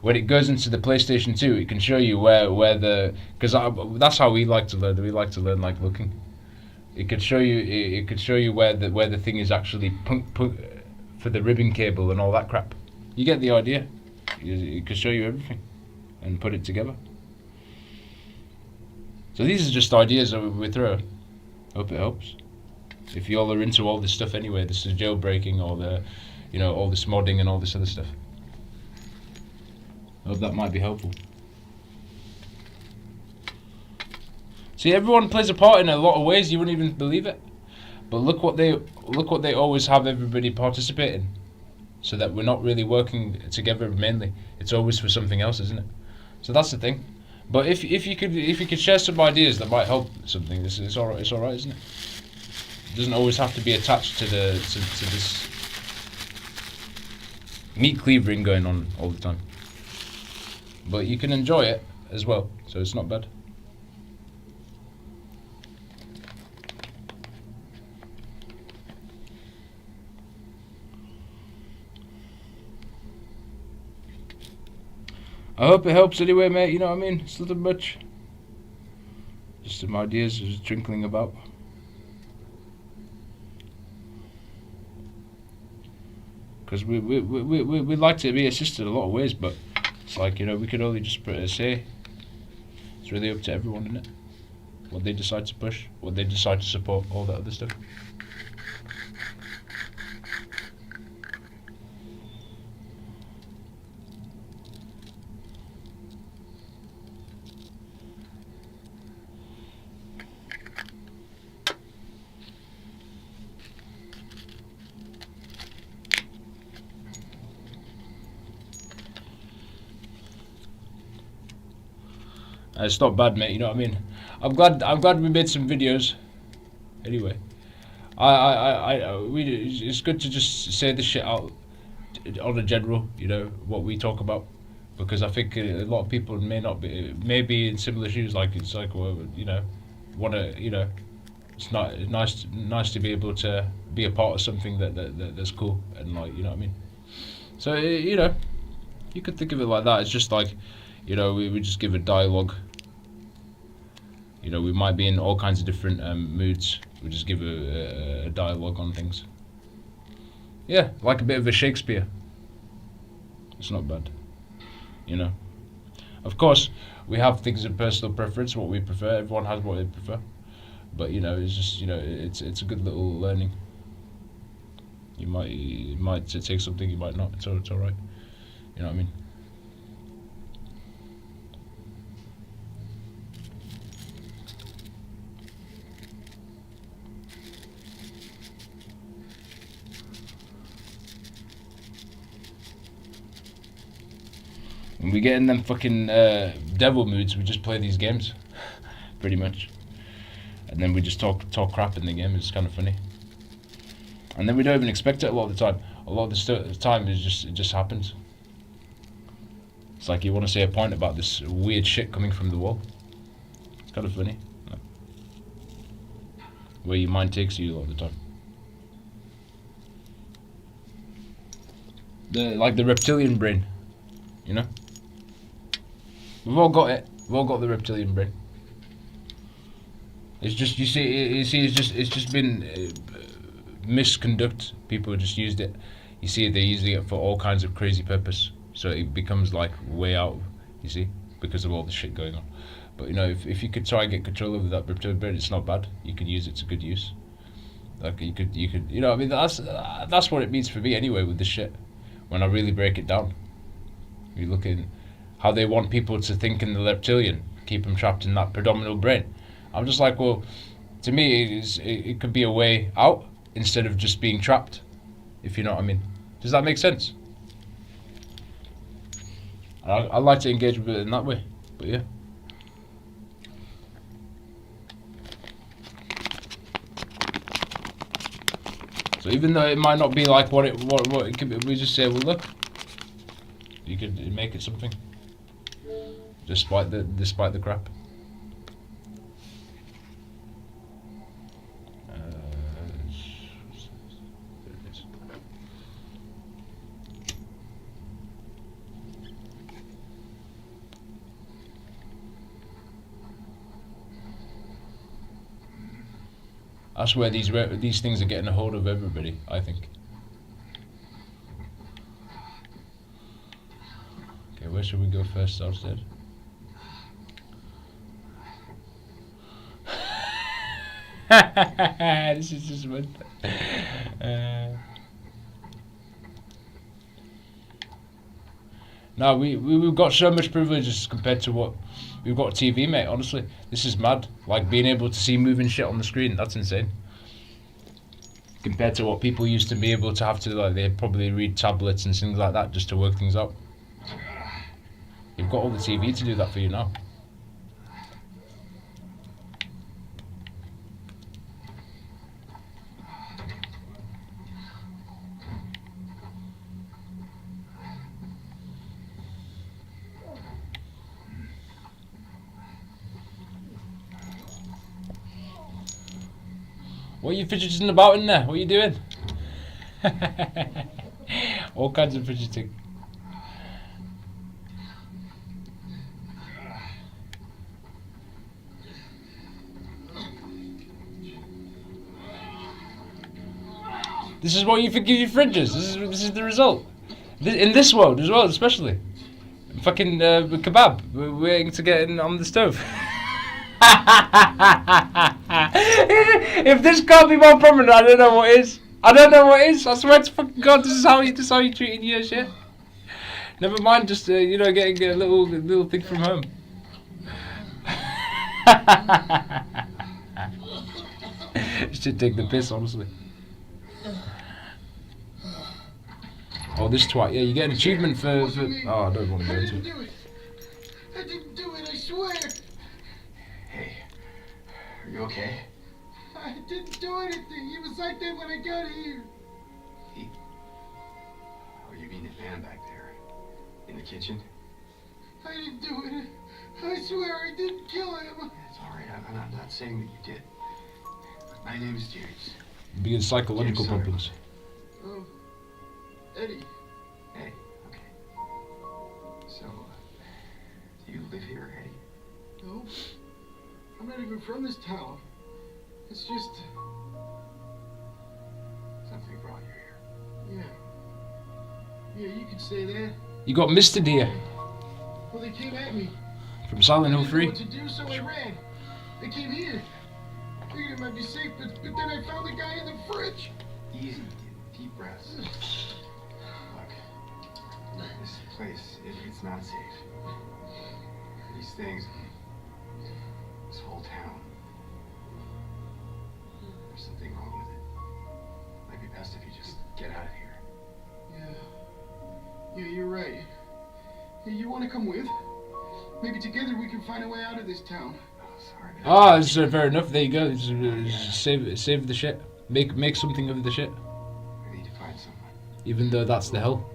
when it goes into the PlayStation 2, it can show you where because that's how we like to learn. We like to learn like looking. It could show you where the thing is actually for the ribbon cable and all that crap. You get the idea. It could show you everything and put it together. So these are just ideas that we throw. Hope it helps. If you all are into all this stuff anyway, this is jailbreaking or all this modding and all this other stuff. Hope that might be helpful. See, everyone plays a part in a lot of ways. You wouldn't even believe it. But look what they always have everybody participating, so that we're not really working together mainly. It's always for something else, isn't it? So that's the thing. But if you could share some ideas that might help something, it's all right. It's all right, isn't it? It doesn't always have to be attached to this meat cleavering going on all the time. But you can enjoy it as well, so it's not bad. I hope it helps anyway, mate. You know what I mean? It's nothing much. Just some ideas just trickling about. Because we like to be assisted a lot of ways, but it's like, we could only just say. It's really up to everyone, isn't it? What they decide to push, what they decide to support, all that other stuff. It's not bad, mate. You know what I mean? I'm glad we made some videos. Anyway, it's good to just say this shit out on a general. What we talk about, because I think a lot of people may be in similar shoes. Like it's like, well, want to, it's not nice to be able to be a part of something that's cool and like, you know what I mean? So you could think of it like that. It's just like, we just give a dialogue You know, we might be in all kinds of different moods. We just give a dialogue on things. Yeah, like a bit of a Shakespeare. It's not bad. You know. Of course, we have things of personal preference, what we prefer. Everyone has what they prefer. But you know, it's just, you know, it's a good little learning. You might take something, you might not. It's all right. You know what I mean? When we get in them fucking devil moods, we just play these games, pretty much, and then we just talk crap in the game. It's kind of funny, and then we don't even expect it a lot of the time. A lot of the time, it just happens. It's like you want to say a point about this weird shit coming from the wall. It's kind of funny, where your mind takes you a lot of the time. Like the reptilian brain, you know. We've all got it. We've all got the reptilian brain. It's just you see it's just been misconduct. People just used it. You see, they're using it for all kinds of crazy purpose. So it becomes like way out. You see, because of all the shit going on. But you know, if you could try and get control over that reptilian brain, it's not bad. You could use it to good use. Like you could you know, I mean that's what it means for me anyway with this shit. When I really break it down, you look at how they want people to think in the reptilian, keep them trapped in that predominant brain. I'm just like, well, to me, it could be a way out instead of just being trapped, if you know what I mean. Does that make sense? I like to engage with it in that way, but yeah. So even though it might not be like what it could be, we just say, well, look, you could make it something. Despite the crap. There it is. That's where these things are getting a hold of everybody, I think. Okay, where should we go first, Alstead? This is just one. No, we've got so much privileges compared to what we've got TV, mate. Honestly, this is mad. Like being able to see moving shit on the screen, that's insane. Compared to what people used to be able to have to, like, they'd probably read tablets and things like that just to work things out. You've got all the TV to do that for you now. What are you fidgeting about in there? What are you doing? All kinds of fidgeting. This is what you forgive your fridges. This is the result. In this world as well, especially. Fucking kebab. We're waiting to get in on the stove. If this can't be more prominent, I don't know what is. I don't know what is. I swear to fucking God, this is how you treating your shit. Never mind, just you know, getting a little thing from home. Should take the piss, honestly. Oh, this twat. Yeah, you get an achievement for. Oh, I don't want to go into it. I didn't do it, I swear. Hey, are you okay? I didn't do anything. He was like that when I got here. Oh, you mean the man back there in the kitchen? I didn't do it. I swear I didn't kill him. It's all right. I'm not saying that you did. My name is James. Begin psychological James problems. Oh, Eddie. Eddie. Okay. So, do you live here, Eddie? No. I'm not even from this town. It's just... something brought you here. Yeah. Yeah, you could say that. You got Mr. Deer Well, they came at me. from Silent Hill I didn't know 3. what to do, so I ran. They came here. Figured it might be safe, but then I found the guy in the fridge. Easy, deep breaths. Look, this place, it's not safe. These things, this whole town, there's something wrong with it. Might be best if you just get out of here. Yeah, you're right. Hey, you want to come with? Maybe together we can find a way out of this town. Sorry, man. Ah, it's fair enough. There you go. Save the shit. Make something of the shit. I need to find someone. Even though that's the hell.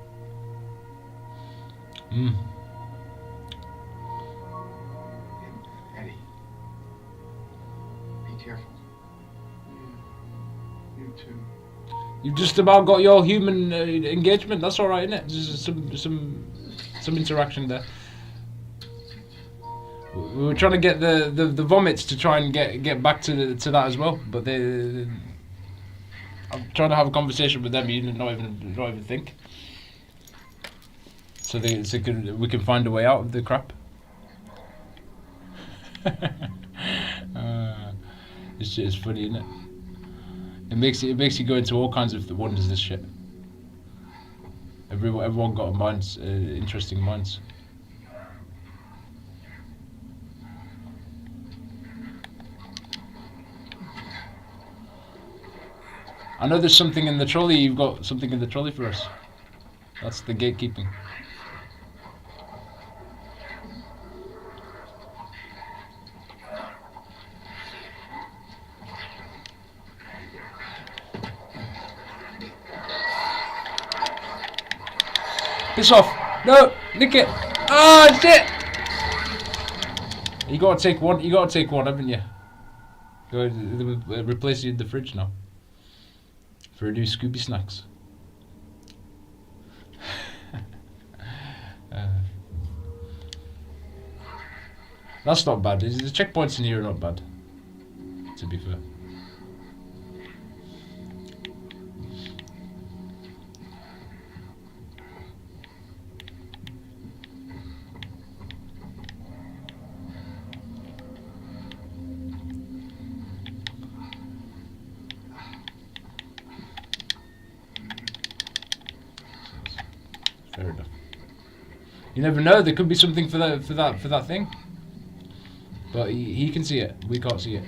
Eddie, be careful. Yeah, you too. You've just about got your human engagement. That's all right, isn't it? There's some interaction there. We were trying to get the vomits to try and get back to that as well, but I'm trying to have a conversation with them. You not even think. So we can find a way out of the crap. It's funny, isn't it? It makes you go into all kinds of wonders. This shit. Everyone got a minds, interesting minds. I know there's something in the trolley. You've got something in the trolley for us. That's the gatekeeping. Piss off! No! Nick it! Ah, shit! You gotta take one. You gotta take one, haven't you? Go replace you in the fridge now. For a new Scooby Snacks. That's not bad. The checkpoints in here are not bad, to be fair. Fair enough. You never know. There could be something for that thing. But he can see it. We can't see it.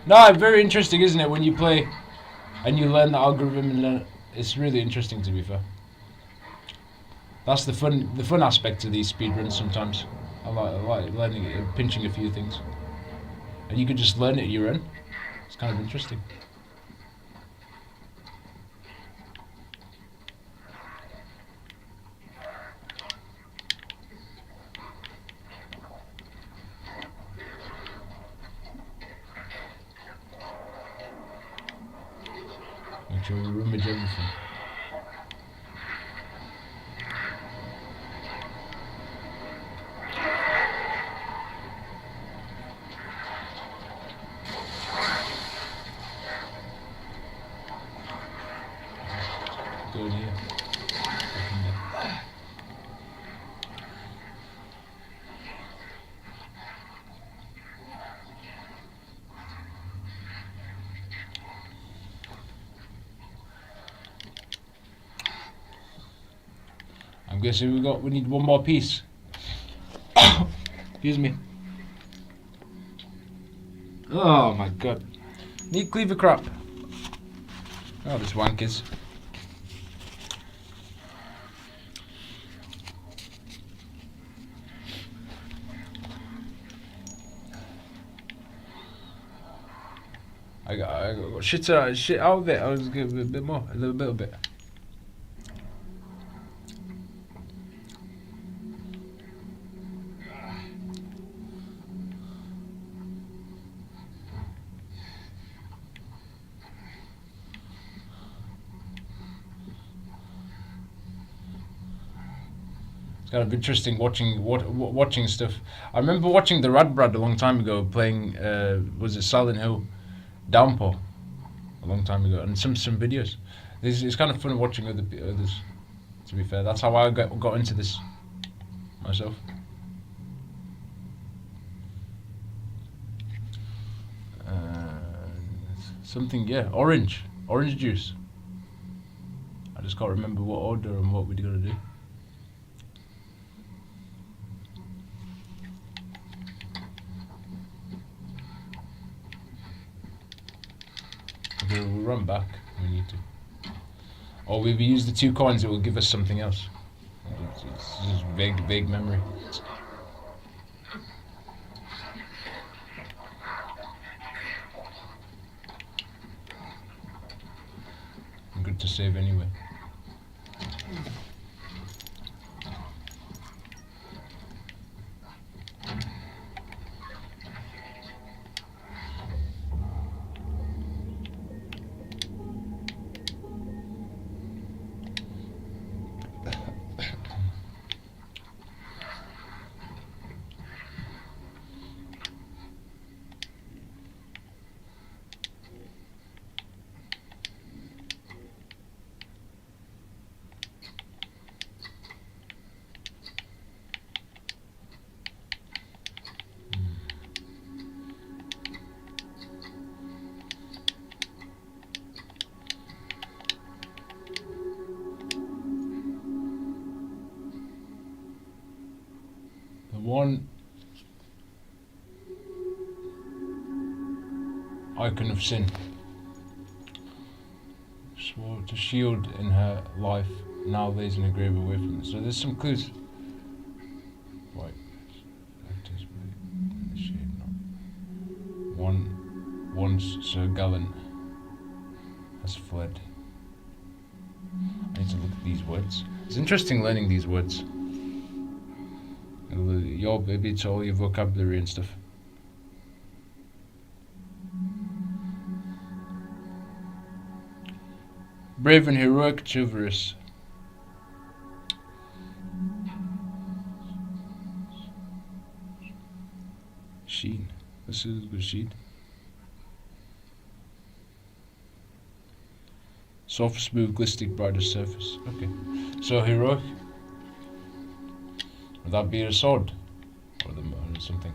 No, very interesting, isn't it? When you play and you learn the algorithm and learn, it's really interesting, to be fair. That's the fun aspect of these speedruns. Sometimes I like learning it, pinching a few things, and you can just learn it at your own. It's kind of interesting. Make sure we rummage everything. Go in here. Back in there. I'm guessing we need one more piece. Excuse me. Oh my god. Need cleaver crap. Oh, this wankers. I got shit out of it. I was giving a bit more, a little bit. It's kind of interesting watching stuff. I remember watching the Radbrad a long time ago, playing was it Silent Hill Downpour a long time ago, and some videos. It's kind of fun watching others. To be fair, that's how I got into this myself. Something, yeah, orange juice. I just can't remember what order and what we're gonna do. Okay, we'll run back. We need to. Or we use the 2 coins, it will give us something else. It's just vague memory. Good to save anyway. One icon of sin. Swore to shield in her life, now lays in a grave away from it. So there's some clues. Right. One once so gallant has fled. I need to look at these words. It's interesting learning these words. Maybe it's all your vocabulary and stuff. Brave and heroic, chivalrous. Sheen. This is a good sheen. Soft, smooth, glistening, brighter surface. Okay. So heroic. Would that be a sword? Or something?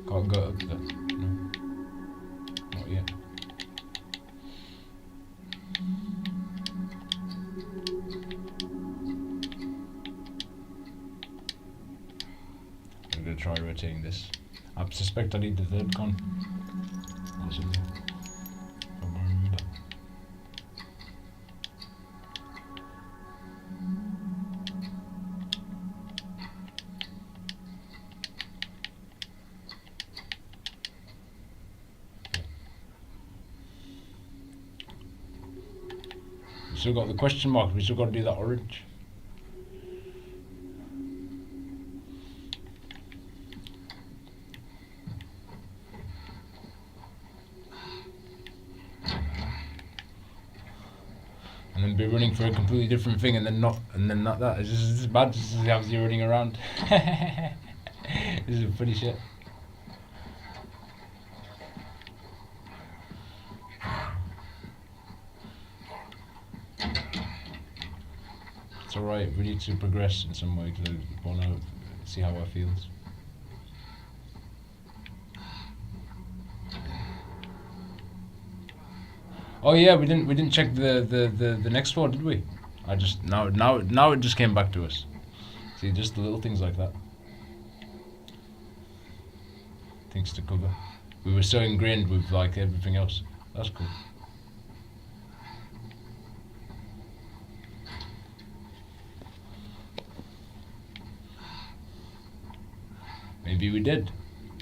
Can't go up there. No. Not yet. I'm gonna try rotating this. I suspect I need the 3rd con. Or something. If I remember. We still got the question mark, we still got to do that orange. And then be running for a completely different thing and then not that. It's just bad just to have you running around. This is funny shit. It's alright, we need to progress in some way because I want to see how I feel. Oh yeah, we didn't check the next one, did we? I just now it just came back to us. See, just the little things like that. Things to cover. We were so ingrained with like everything else. That's cool. Maybe we did.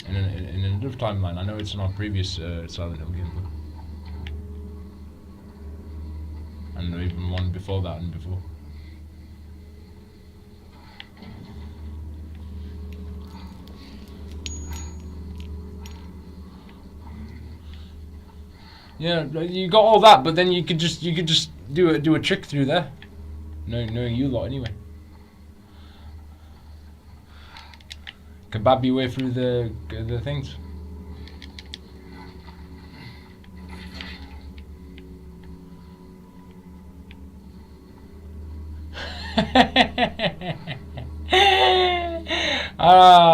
In another timeline. I know it's not previous Silent Hill game, but and even one before that and before. Yeah, you got all that, but then you could just do a trick through there, knowing you lot anyway. Kebab your way through the things.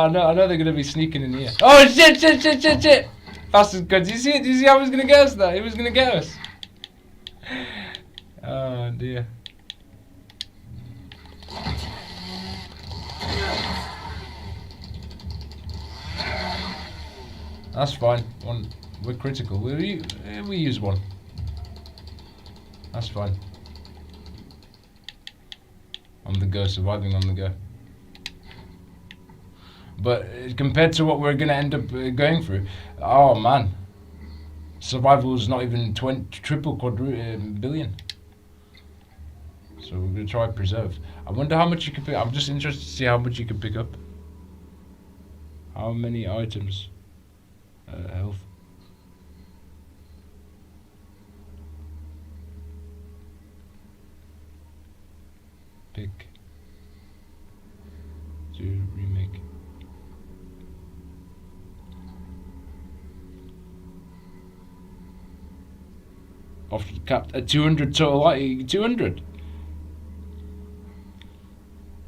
No, I know they're gonna be sneaking in here. Oh shit! That's good. Do you see it? Do you see how he was gonna get us there? He was gonna get us. Oh dear. That's fine. One, we're critical. We use one. That's fine. On the go, surviving on the go. But compared to what we're gonna end up going through, oh man, survival is not even triple billion. So we're gonna try preserved. I wonder how much you can pick. I'm just interested to see how much you can pick up. How many items? Health. Pick. Do remake. Off capped at 200 total. 200.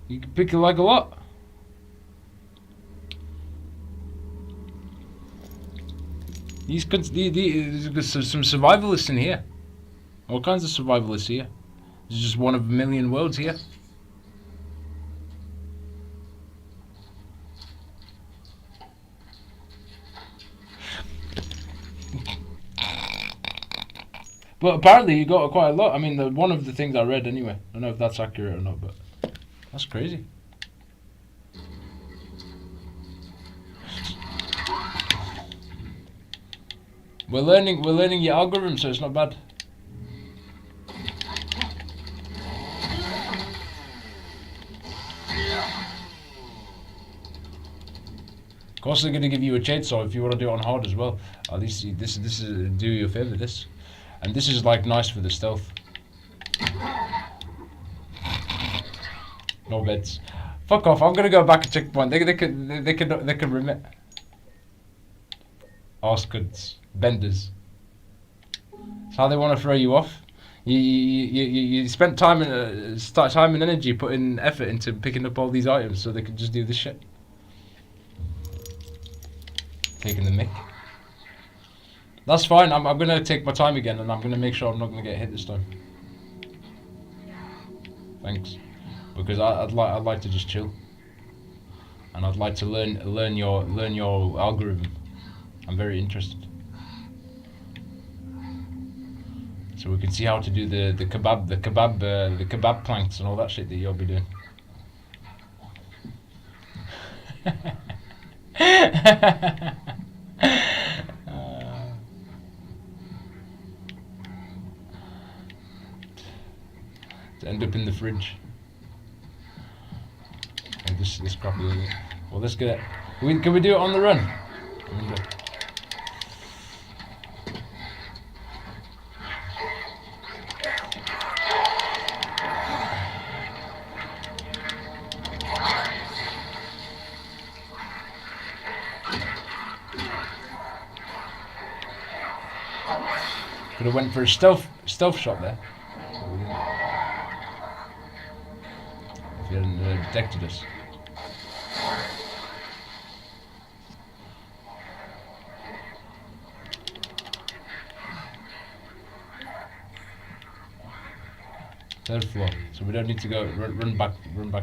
You can pick it like a lot. There's some survivalists in here. All kinds of survivalists here. There's just one of a million worlds here. But apparently you got quite a lot. I mean, one of the things I read anyway. I don't know if that's accurate or not, but that's crazy. We're learning your algorithm, so it's not bad. Of course, they're going to give you a chainsaw if you want to do it on hard as well. At least this is do you a favor. This, and this is like nice for the stealth. No beds. Fuck off! I'm gonna go back and checkpoint. They could remit. Oscards, benders. That's how they want to throw you off. You spent time and energy putting effort into picking up all these items, so they could just do this shit. Taking the mick. That's fine. I'm gonna take my time again, and I'm gonna make sure I'm not gonna get hit this time. Thanks, because I'd like to just chill, and I'd like to learn your algorithm. I'm very interested, so we can see how to do the kebab planks and all that shit that you'll be doing. To end up in the fridge. Oh, this crappy. Well, let's get it. Can we do it on the run? Could have went for a stealth shot there. If he hadn't detected us. Third floor. So we don't need to go run back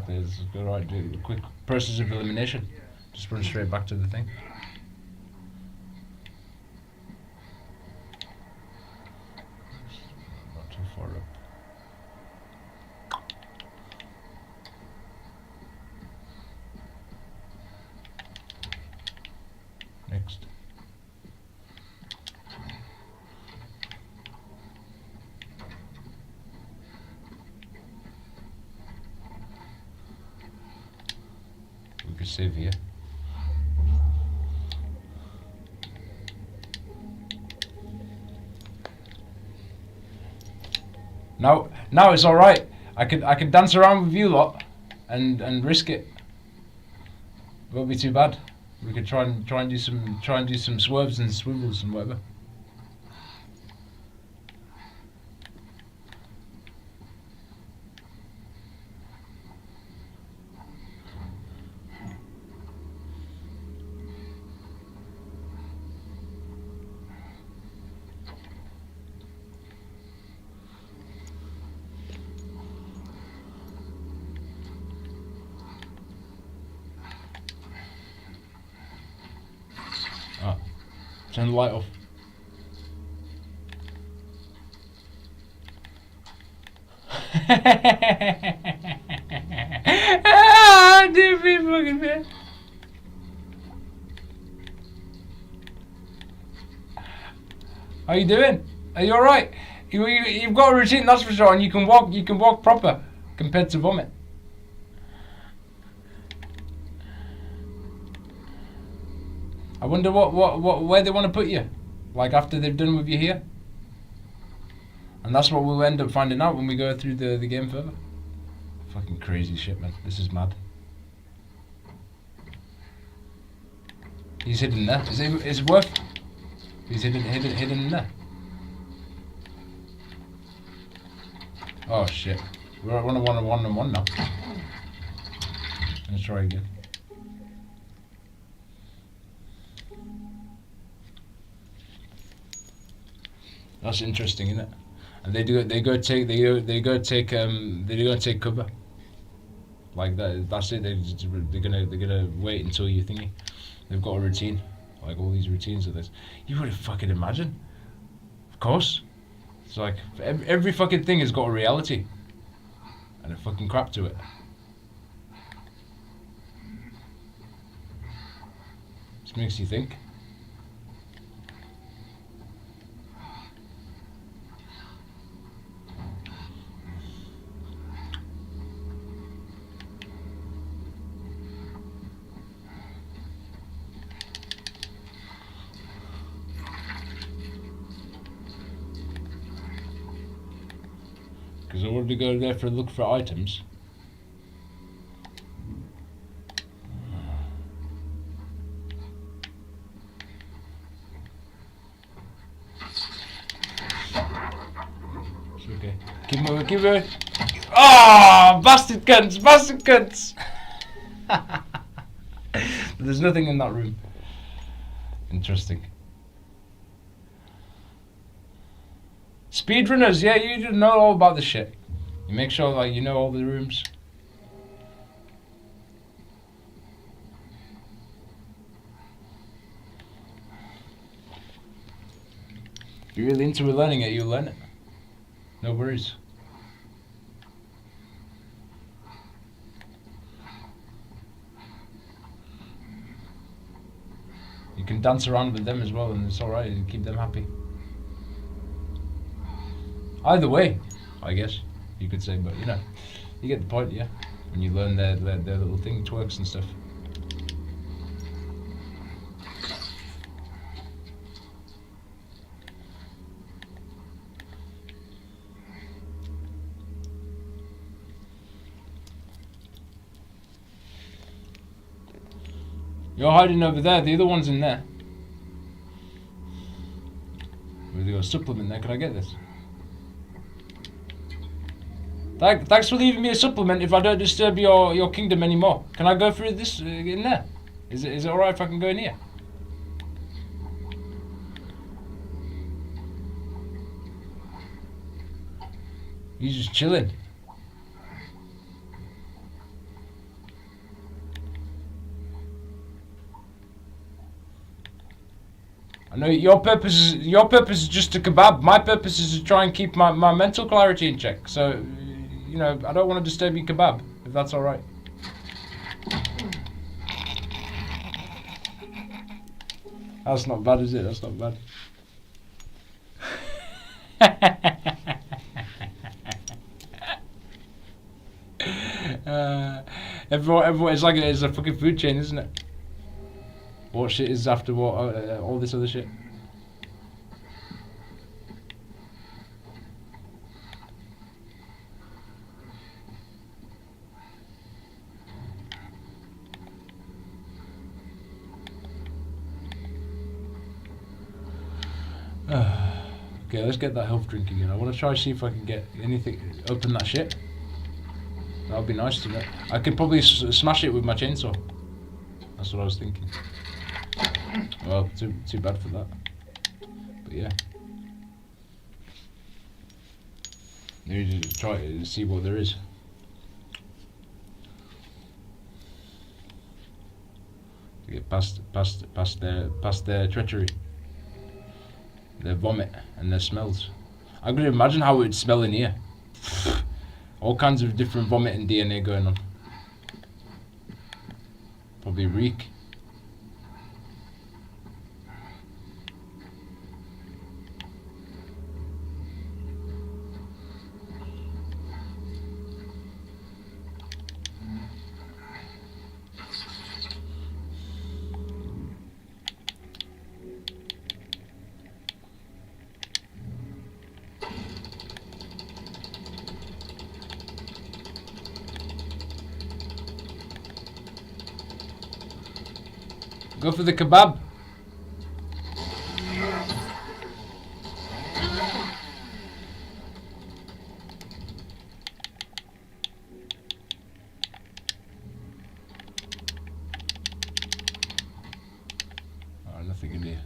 there. Let's go right. Do a quick process of elimination. Just run straight back to the thing. Not too far up. Next. We could save here. Now it's all right. I could dance around with you lot, and risk it. Won't be too bad. We could try and do some swerves and swivels and whatever. Ah, turn the light off. Ah, dude, be fucking man. How you doing? Are you alright? You've got a routine, that's for sure, and you can walk proper compared to vomit. I wonder where they want to put you, like after they've done with you here. And that's what we'll end up finding out when we go through the game further. Fucking crazy shit, man. This is mad. He's hidden there. Is it worth? He's hidden in there. Oh shit. We're on a one-on-one now. Let's try again. That's interesting, isn't it? And they go take cover. Like that. That's it. They're gonna wait until you thingy. They've got a routine, like all these routines of this. You would fucking imagine. Of course. It's like every fucking thing has got a reality, and a fucking crap to it. Just makes you think. Because I wanted to go there for a look for items. It's okay. Keep moving. Ah, bastard cunts! There's nothing in that room. Interesting. Speedrunners, yeah, you know all about this shit. You make sure like you know all the rooms. If you're really into learning it, you'll learn it. No worries. You can dance around with them as well, and it's alright, you keep them happy. Either way, I guess you could say, but you know, you get the point, yeah. When you learn their little thing, twerks and stuff. You're hiding over there. The other one's in there. We've got a supplement there. Can I get this? Thanks for leaving me a supplement if I don't disturb your kingdom anymore. Can I go through this in there? Is it alright if I can go in here? He's just chilling. I know your purpose is just a kebab. My purpose is to try and keep my mental clarity in check. So, you know, I don't want to disturb your kebab, if that's all right. That's not bad, is it? That's not bad. Everyone, it's a fucking food chain, isn't it? What shit is after what? All this other shit. Okay, let's get that health drink again. I want to try to see if I can get anything. Open that shit. That would be nice to know. I could probably smash it with my chainsaw. That's what I was thinking. Well, too bad for that. But yeah. Maybe just try to see what there is. To get past their treachery, their vomit and their smells. I could imagine how it would smell in here. All kinds of different vomit and DNA going on. Probably reek. Go for the kebab. Oh, nothing in here.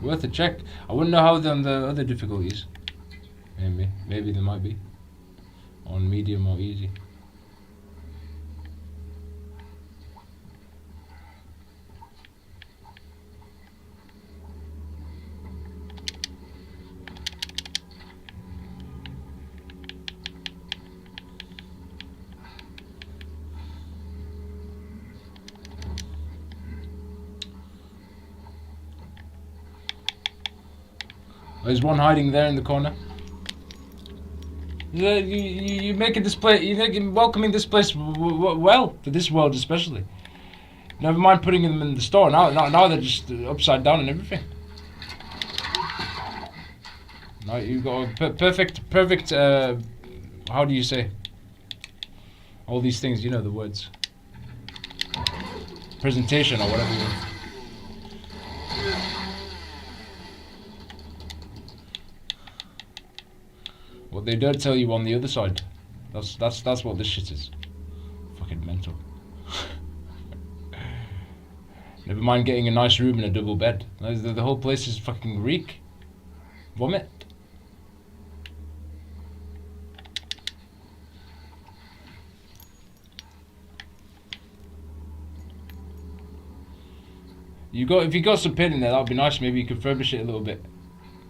Worth a check. I wouldn't know how on the other difficulties. Maybe there might be. On medium or easy. There's one hiding there in the corner. You making this place, you're welcoming this place well, for this world especially. Never mind putting them in the store. Now they're just upside down and everything. Now you've got a perfect. How do you say? All these things, you know the words. Presentation or whatever you want. What they don't tell you on the other side. That's what this shit is. Fucking mental. Never mind getting a nice room and a double bed. The whole place is fucking reek. Vomit. If you got some paint in there, that'd be nice. Maybe you could furbish it a little bit.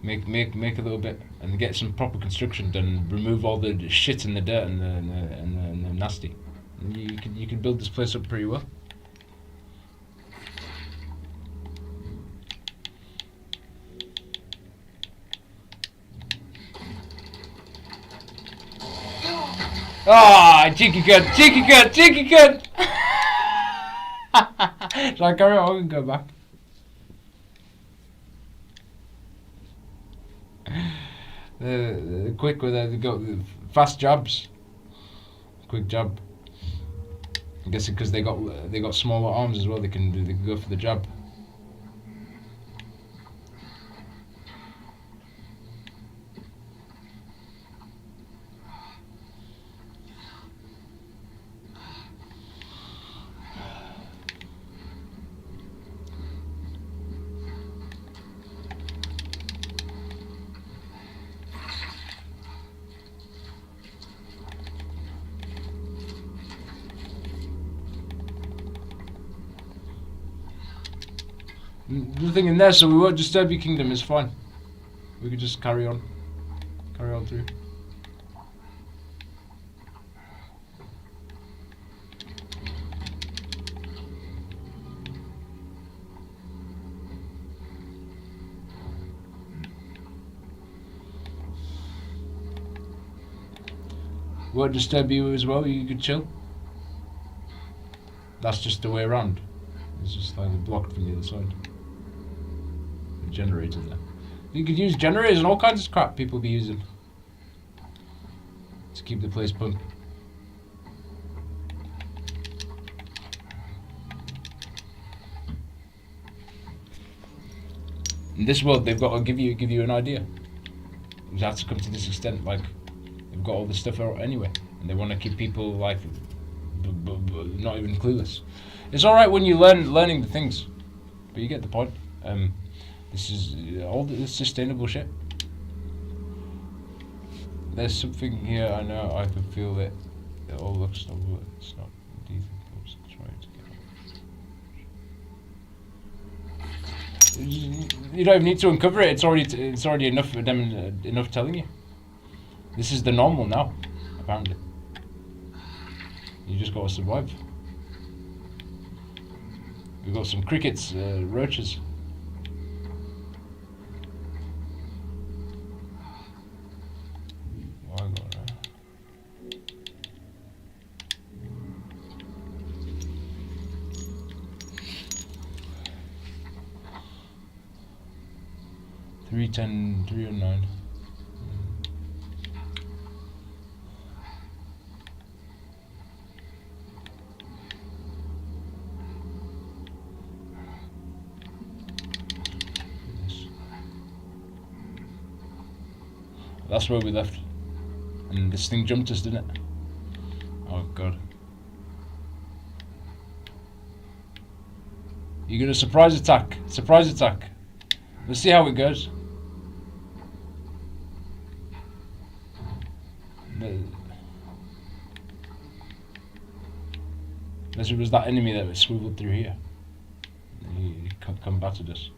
Make a little bit and get some proper construction done. Remove all the shit and the dirt and the nasty. And you could build this place up pretty well. Ah, cheeky good. Shall I carry on and go back? The quick with the fast jabs. Quick jab. I'm guessing because they got smaller arms as well. They can go for the jab. Nothing in there, so we won't disturb your kingdom. It's fine. We could just carry on through. Won't disturb you as well. You could chill. That's just the way around. It's just like blocked from the other side. The generator there. You could use generators and all kinds of crap people be using to keep the place pumped. In this world, they've got to give you an idea. You have to come to this extent, like they've got all this stuff out anyway, and they want to keep people like not even clueless. It's all right when you learning the things, but you get the point. This is all this sustainable shit. There's something here. I know. I can feel it. It all looks noble. It's not deep. You don't even need to uncover it. It's already enough for them. Enough telling you. This is the normal now, apparently. You just gotta survive. We've got some crickets, roaches. Oh, I got that. $310, $309. That's where we left. And this thing jumped us, didn't it? Oh god. You're gonna surprise attack. Surprise attack. Let's see how it goes. Unless it was that enemy that was swiveled through here. He combated us.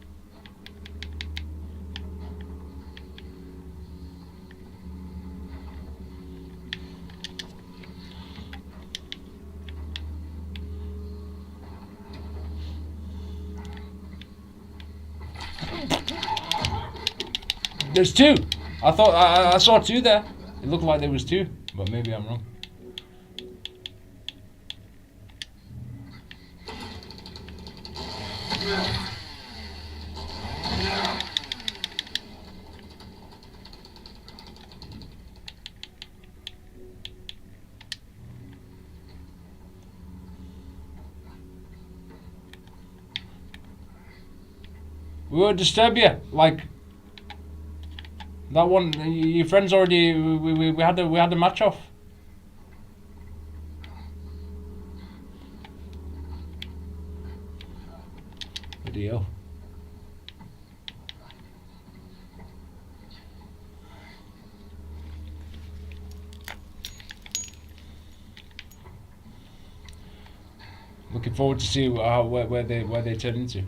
There's two. I thought I saw two there. It looked like there was two, but maybe I'm wrong. We won't disturb you. Like that one, your friend's already. We had a match off. Bloody hell. Looking forward to see where they turn into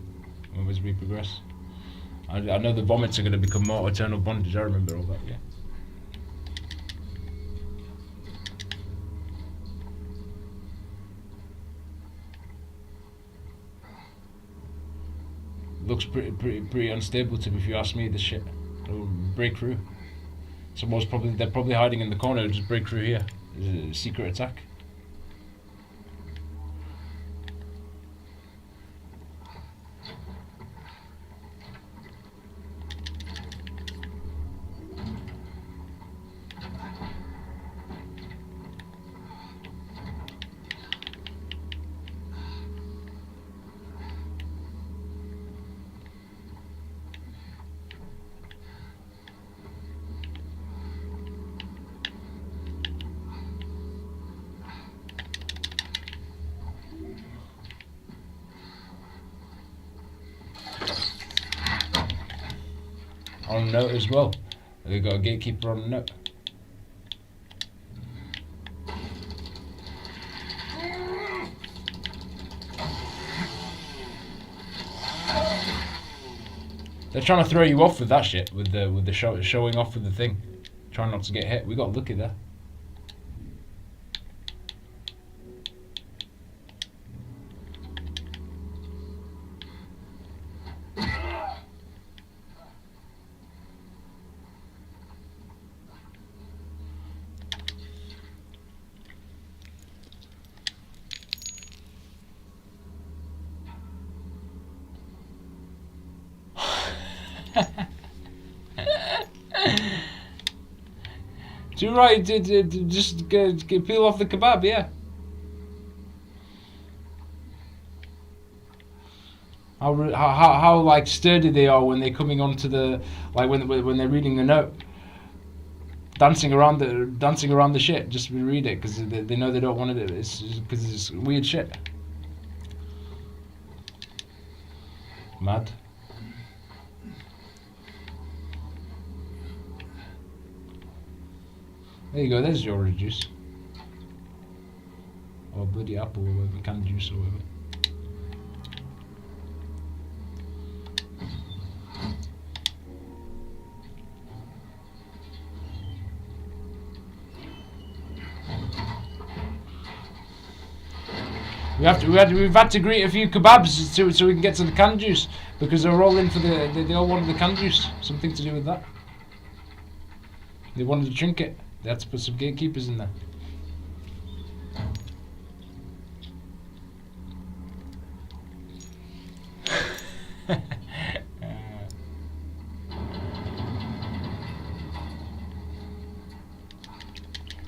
as we progress. I know the vomits are going to become more eternal bondage. I remember all that. Yeah. Looks pretty unstable to me, if you ask me. This shit. It'll break through. They're probably hiding in the corner. It'll just break through here. It's a secret attack. On a note as well. They've got a gatekeeper on a note. They're trying to throw you off with that shit, with the showing off with the thing, trying not to get hit. We got lucky there. Too right, just peel off the kebab, yeah. How like sturdy they are when they're coming onto the, like when they're reading the note, dancing around the shit just to read it because they know they don't want to do it. It's because it's weird shit. Mad. There you go, there's your orange juice. Or bloody apple or whatever, canned juice or whatever. We've had to greet a few kebabs so we can get to the canned juice because they're all in for they all wanted the canned juice, something to do with that. They wanted a trinket. They had to put some gatekeepers in there.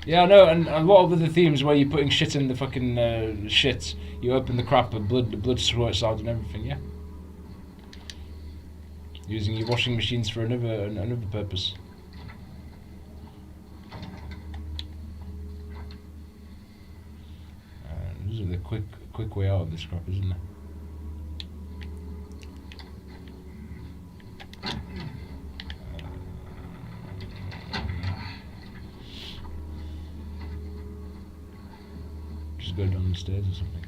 Yeah, I know, and a lot of other themes where you're putting shit in the fucking shit, you open the crap and blood squirts out and everything, yeah? Using your washing machines for another purpose. This is the quick way out of this crap, isn't it? Just go down the stairs or something.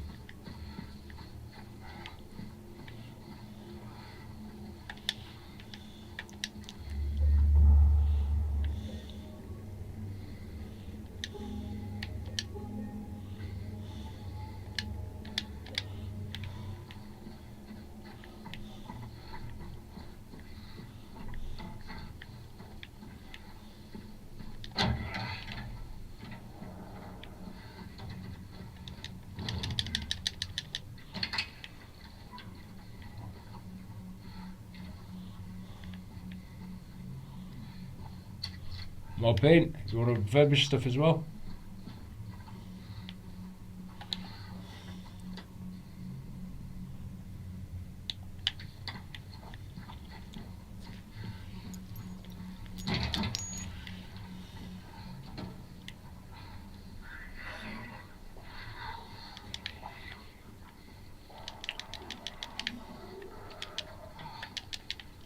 More paint. You want to refurbish stuff as well?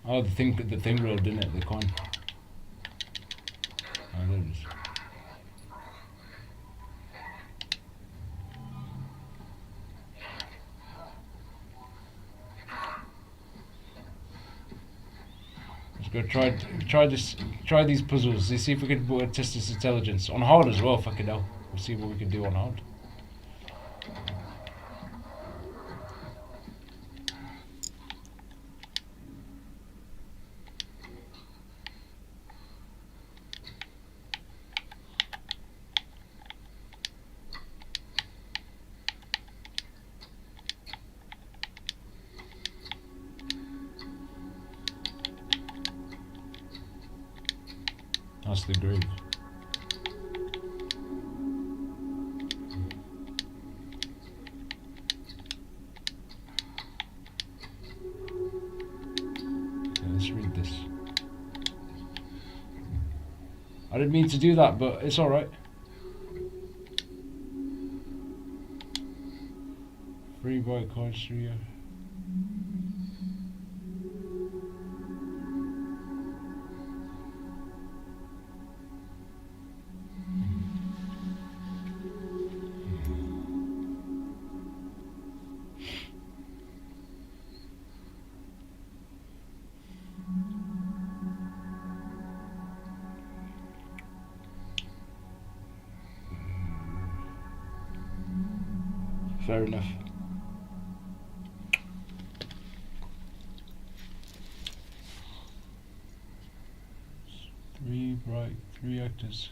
Oh, the thing rolled, didn't it? The coin. Oh, there it is. Let's go try these puzzles. Let's see if we can test this intelligence on hard as well. Fucking hell, we'll see what we can do on hard. That's the grave. Okay, let's read this. I didn't mean to do that, but it's alright. Free boy card studio. Fair enough. Three actors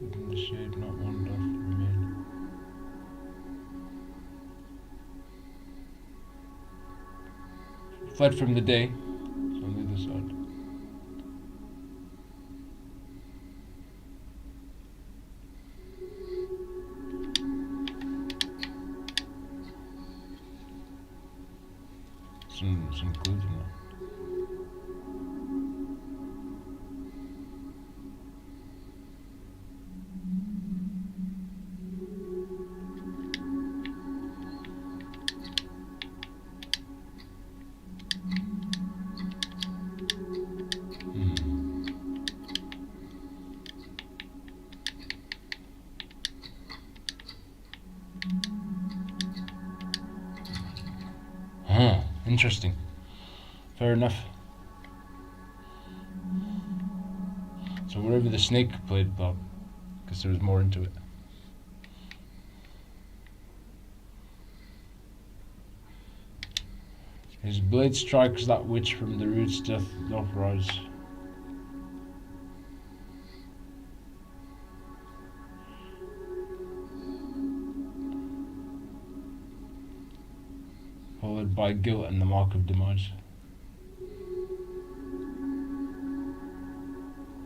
within the shade, not one doth remain. Fled from the day, it's on the other side. Some clues in that. Interesting. Fair enough. So wherever the snake played Bob, because there was more into it. His blade strikes that which from the roots doth rise. Followed by guilt and the mark of demise.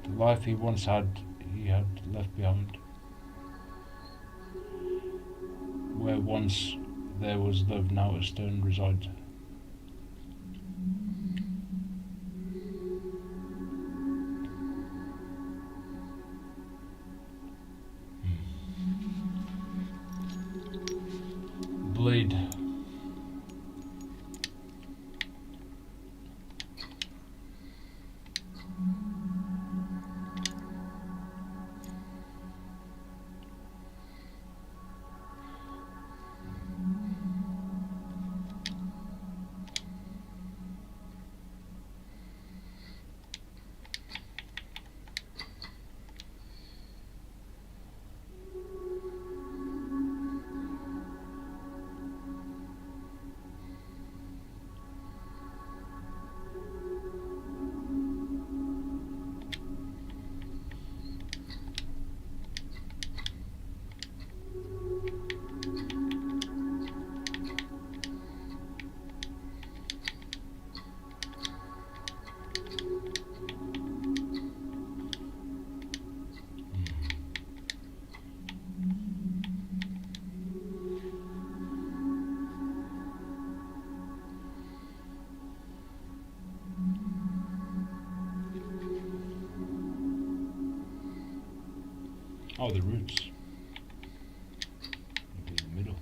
The life he once had, he had left behind. Where once there was love, now a stone resides. Blade. Oh, the roots. In the middle.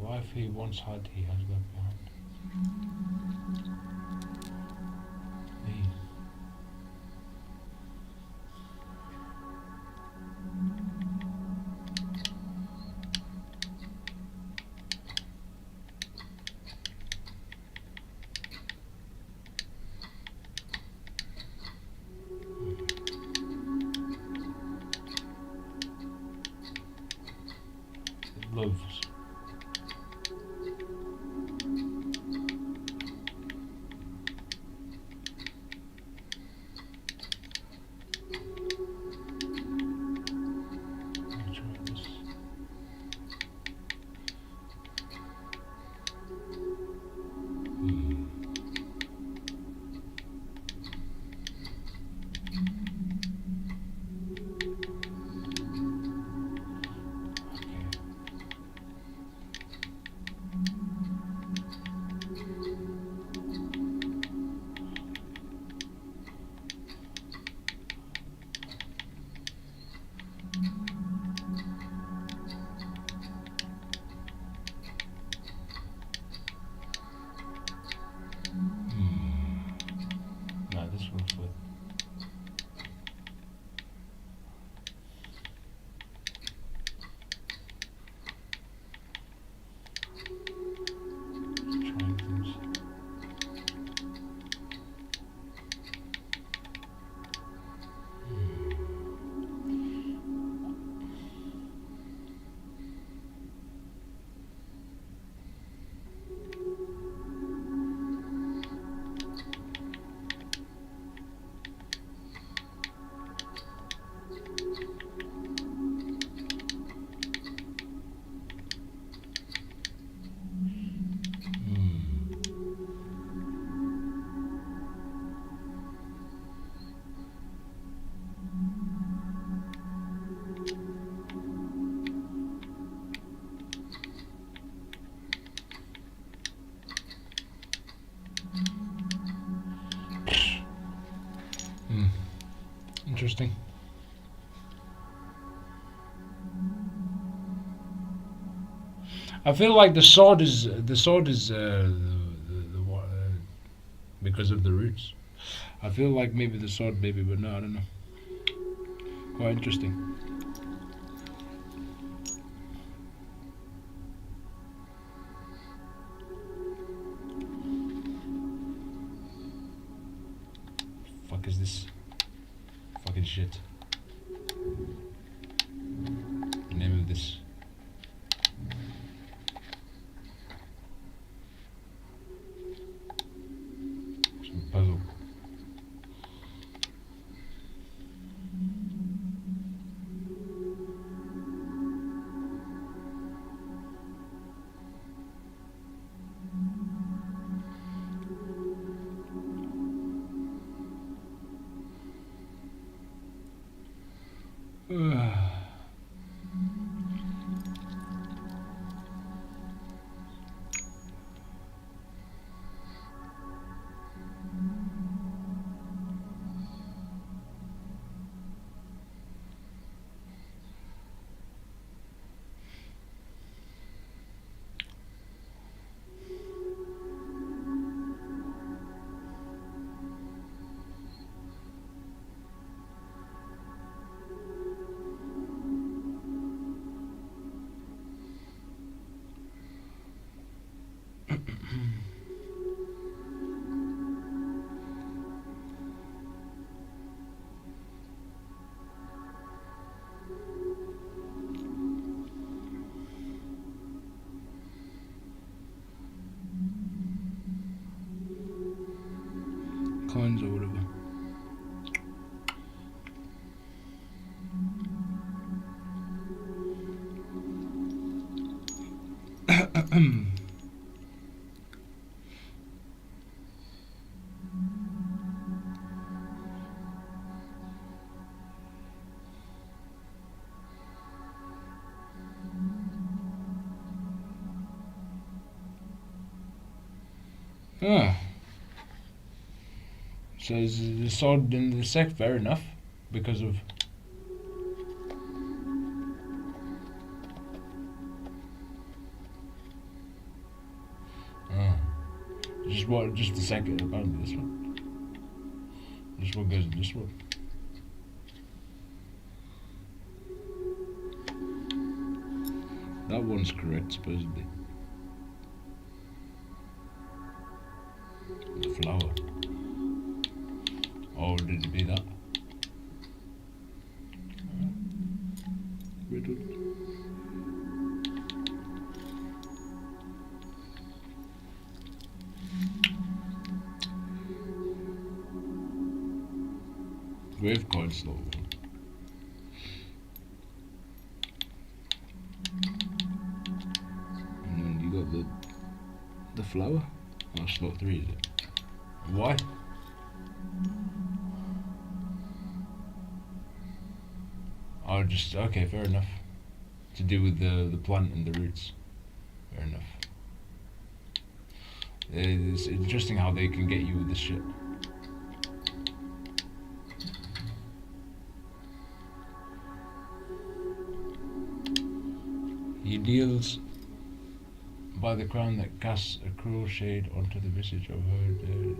Life he once had, he has left behind. Leave. Loves. this one for. Trying things. Interesting. I feel like the sword is because of the roots. I feel like maybe the sword, maybe, but no, I don't know. Quite interesting. Fuck is this? Fucking shit. The name of this. Some puzzle. Coins or whatever. Ah. So is the sword in the sect fair enough because of just the second apparently this one. This one goes in this one. That one's correct supposedly. The flower. Or did it be that? Riddle. Wave card slot one. And then you got the flower? Oh, slot 3 is it? Why? Oh, just okay, fair enough. To do with the plant and the roots. Fair enough. It's interesting how they can get you with this shit. He deals by the crown that casts a cruel shade onto the visage of her dead.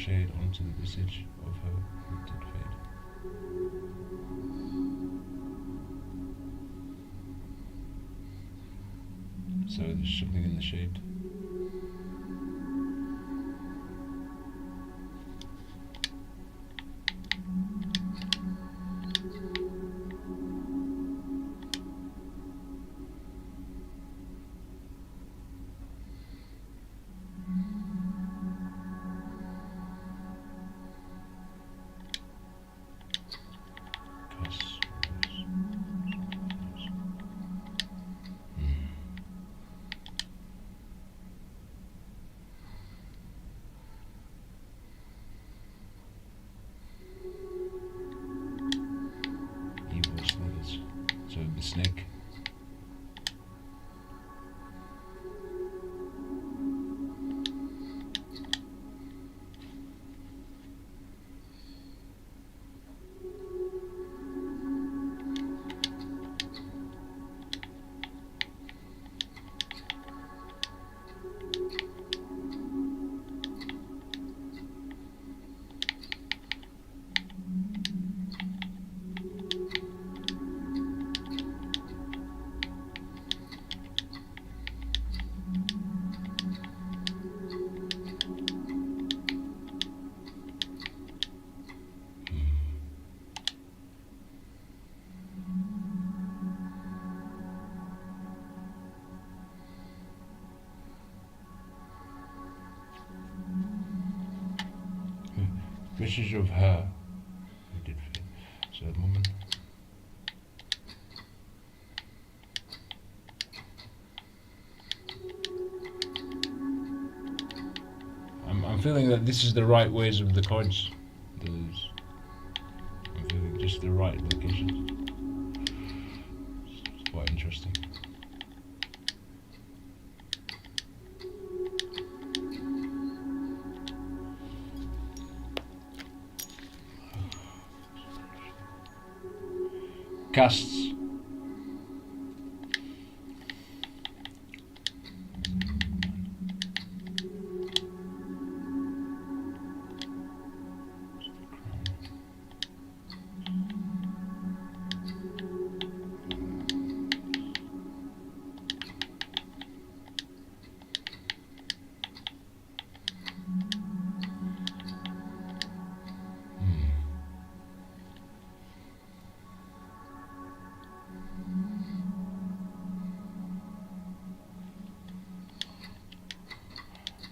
shade onto the visage of her who did fade. So there's something in the shade. Evil slithers. So the snake. Visage of her who did fade. So a woman. I'm feeling that this is the right ways of the cards. I'm feeling just the right locations. It's quite interesting. Casts.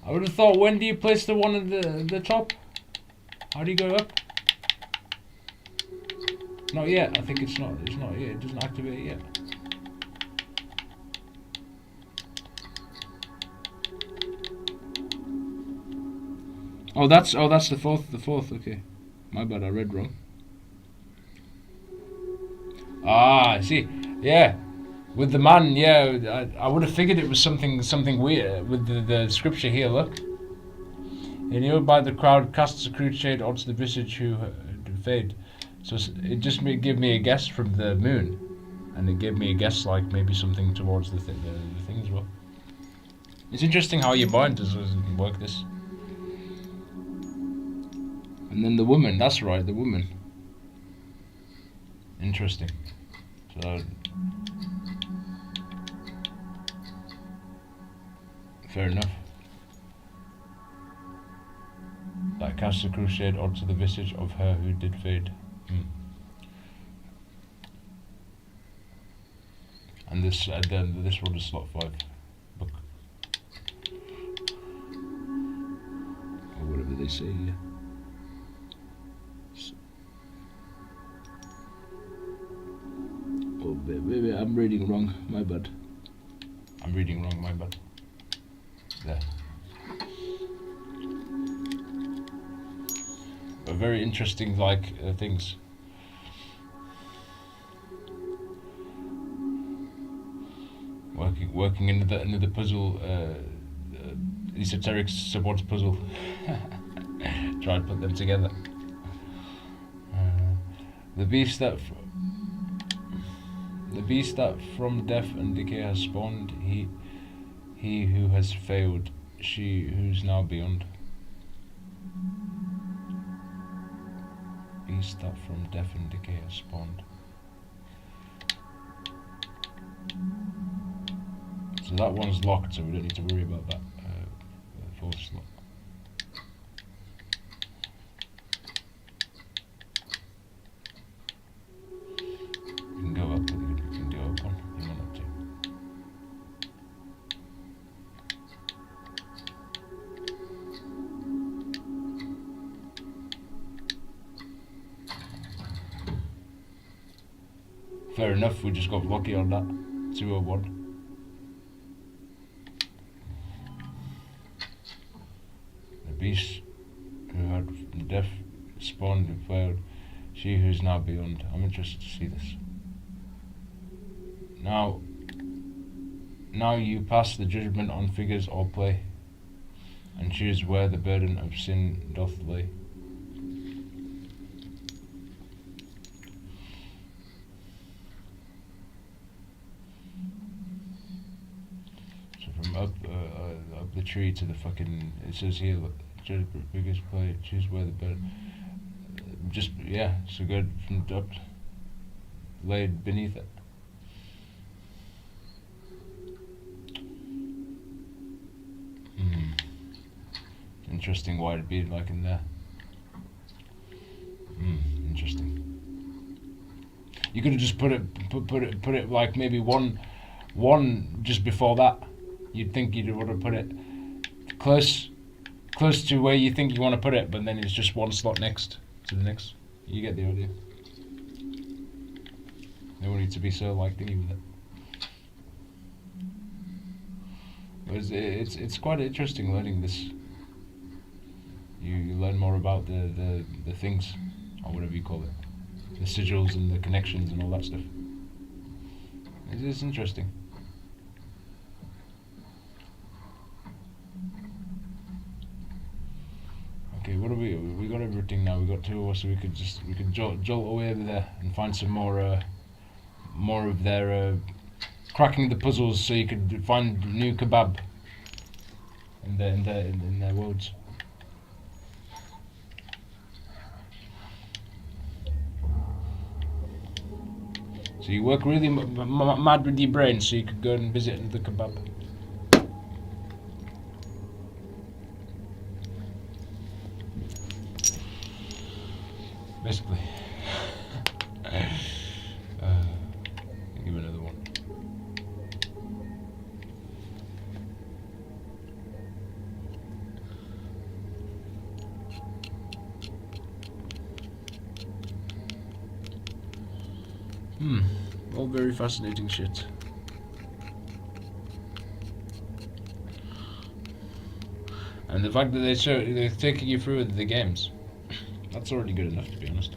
I would have thought, when do you place the one at the top? How do you go up? Not yet. I think it's not yet. It doesn't activate yet. Oh, that's the fourth. The fourth. Okay, my bad. I read wrong. Ah, I see. Yeah. With the man, yeah, I would have figured it was something weird with the scripture here. Look, inured by the crowd, casts a crude shade onto the visage who fade. So it just gave me a guess from the moon, and it gave me a guess like maybe something towards the thing as well. It's interesting how your mind does work this. And then the woman. That's right, the woman. Interesting. So. Fair enough. That casts a crude shade onto the visage of her who did fade. And this one is slot 5 book, or whatever they say. Yeah. Oh, baby, I'm reading wrong. My bad. I'm reading wrong. My bad. There. But very interesting, things. Working into the puzzle, esoteric supports puzzle. Try and put them together. The beast that from death and decay has spawned, he who has failed, she who's now beyond. Beast that from death and decay has spawned. So that one's locked, so we don't need to worry about that. Fourth slot. We can go up, but we can do up one. You want up to. Fair enough, we just got lucky on that. 201. The beast who had death spawned and failed. She who is now beyond. I'm interested to see this. Now you pass the judgment on figures or play, and choose where the burden of sin doth lay. From up the tree to the fucking, it says here, judge biggest play, choose where the bed, just, yeah, so good, from up, laid beneath it. Interesting why it'd be like in there. Interesting. You could have just put it like maybe one just before that. You'd think you would have put it close to where you think you want to put it, but then it's just one slot next to the next. You get the idea. No one needs to be so like thingy with it. But it's quite interesting learning this. You learn more about the things, or whatever you call it, the sigils and the connections and all that stuff. It's interesting. Okay, what do we got everything now. We got 2 hours, so we could jolt away over there and find some more of their cracking the puzzles, so you could find new kebab in their worlds. So you work really mad with your brain, so you could go and visit the kebab. Basically. Give another one. All very fascinating shit. And the fact that they're taking you through the games, that's already good enough, to be honest.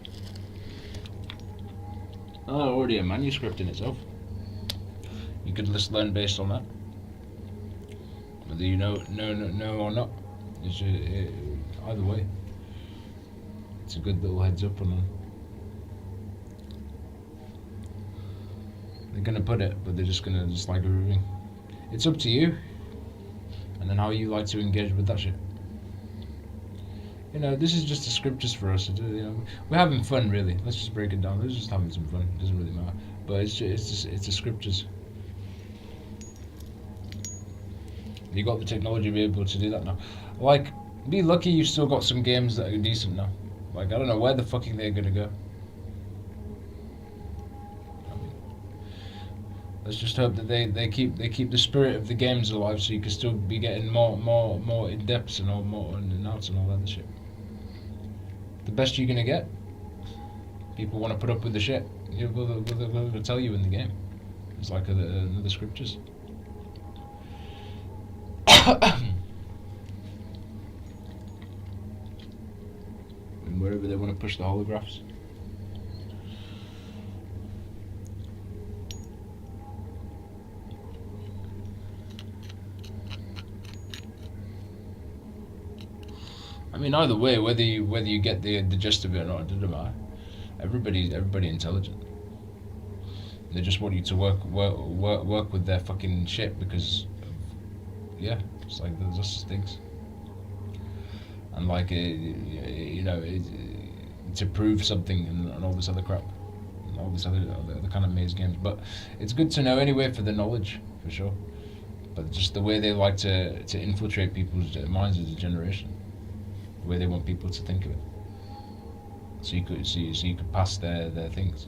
Oh, already a manuscript in itself. You could just learn based on that. Whether you know or not. Either way. It's a good little heads up on them. They're gonna put it, but they're just like reviewing. It's up to you, and then how you like to engage with that shit. You know, this is just the scriptures for us. You know, we're having fun, really. Let's just break it down. We're just having some fun. It doesn't really matter. But it's the scriptures. You got the technology to be able to do that now. Like, be lucky you've still got some games that are decent now. Like, I don't know where the fucking they're gonna go. Let's just hope that they keep the spirit of the games alive, so you can still be getting more in depths and all more in and outs and all that other shit. The best you're gonna get. People want to put up with the shit. They'll tell you in the game. It's like another scriptures. And wherever they want to push the holographs. I mean, either way, whether you get the gist of it or not, it doesn't matter. Everybody intelligent. They just want you to work with their fucking shit because, yeah, it's like there's just things. and like to prove something and all this other crap, and all this other kind of maze games. But it's good to know anyway for the knowledge, for sure. But just the way they like to infiltrate people's minds as a generation, the way they want people to think of it, so you could pass their things.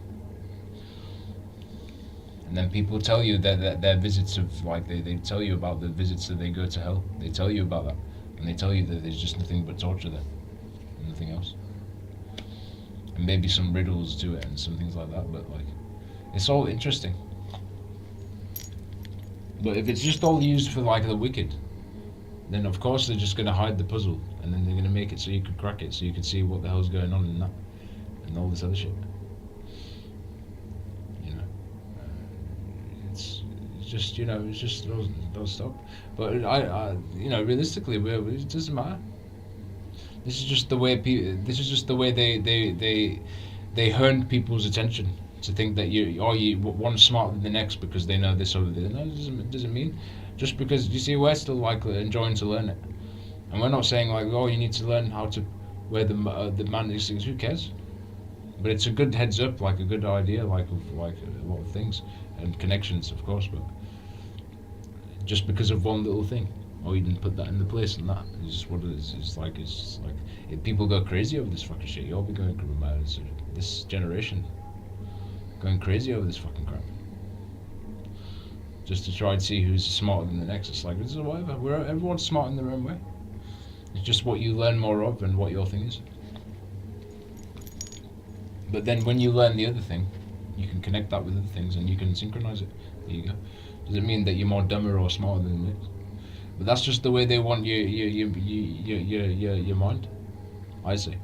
And then people tell you that their visits of like they tell you about the visits that they go to hell. They tell you about that, and they tell you that there's just nothing but torture there, and nothing else. And maybe some riddles to it and some things like that. But like, it's all interesting. But if it's just all used for like the wicked, then of course they're just gonna hide the puzzle, and then they're gonna make it so you could crack it, so you could see what the hell's going on in that, and all this other shit. Just it's just those stuff. But I realistically, it doesn't matter. This is just the way This is just the way they hone people's attention to think that you one's smarter than the next because they know this or that. No, it doesn't mean. Just because you see, we're still like enjoying to learn it, and we're not saying like, oh, you need to learn how to wear the man these things. Who cares? But it's a good heads up, like a good idea, like of like a lot of things and connections, of course, but. Just because of one little thing, or you didn't put that in the place, and that is just what it is. It's just like if people go crazy over this fucking shit. You'll be going mad. This generation going crazy over this fucking crap, just to try and see who's smarter than the next. It's like this is whatever. Everyone's smart in their own way. It's just what you learn more of and what your thing is. But then when you learn the other thing, you can connect that with other things and you can synchronize it. There you go. Doesn't mean that you're more dumber or smarter than the next. But that's just the way they want your mind, I say,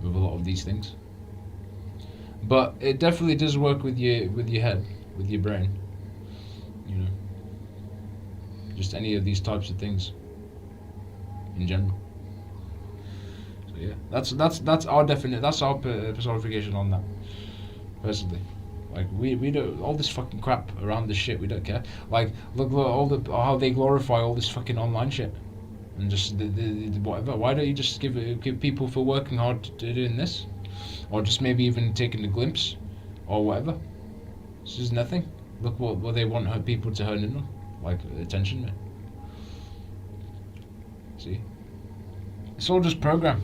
with a lot of these things. But it definitely does work with your head, with your brain. Just any of these types of things in general. So yeah, that's our personification on that. Personally. Like we don't all this fucking crap around this shit. We don't care. Like look how they glorify all this fucking online shit, and just the whatever. Why don't you just give people for working hard to doing this, or just maybe even taking a glimpse, or whatever. This is nothing. Look what they want people to hone in on, like attention, man. See, it's all just program.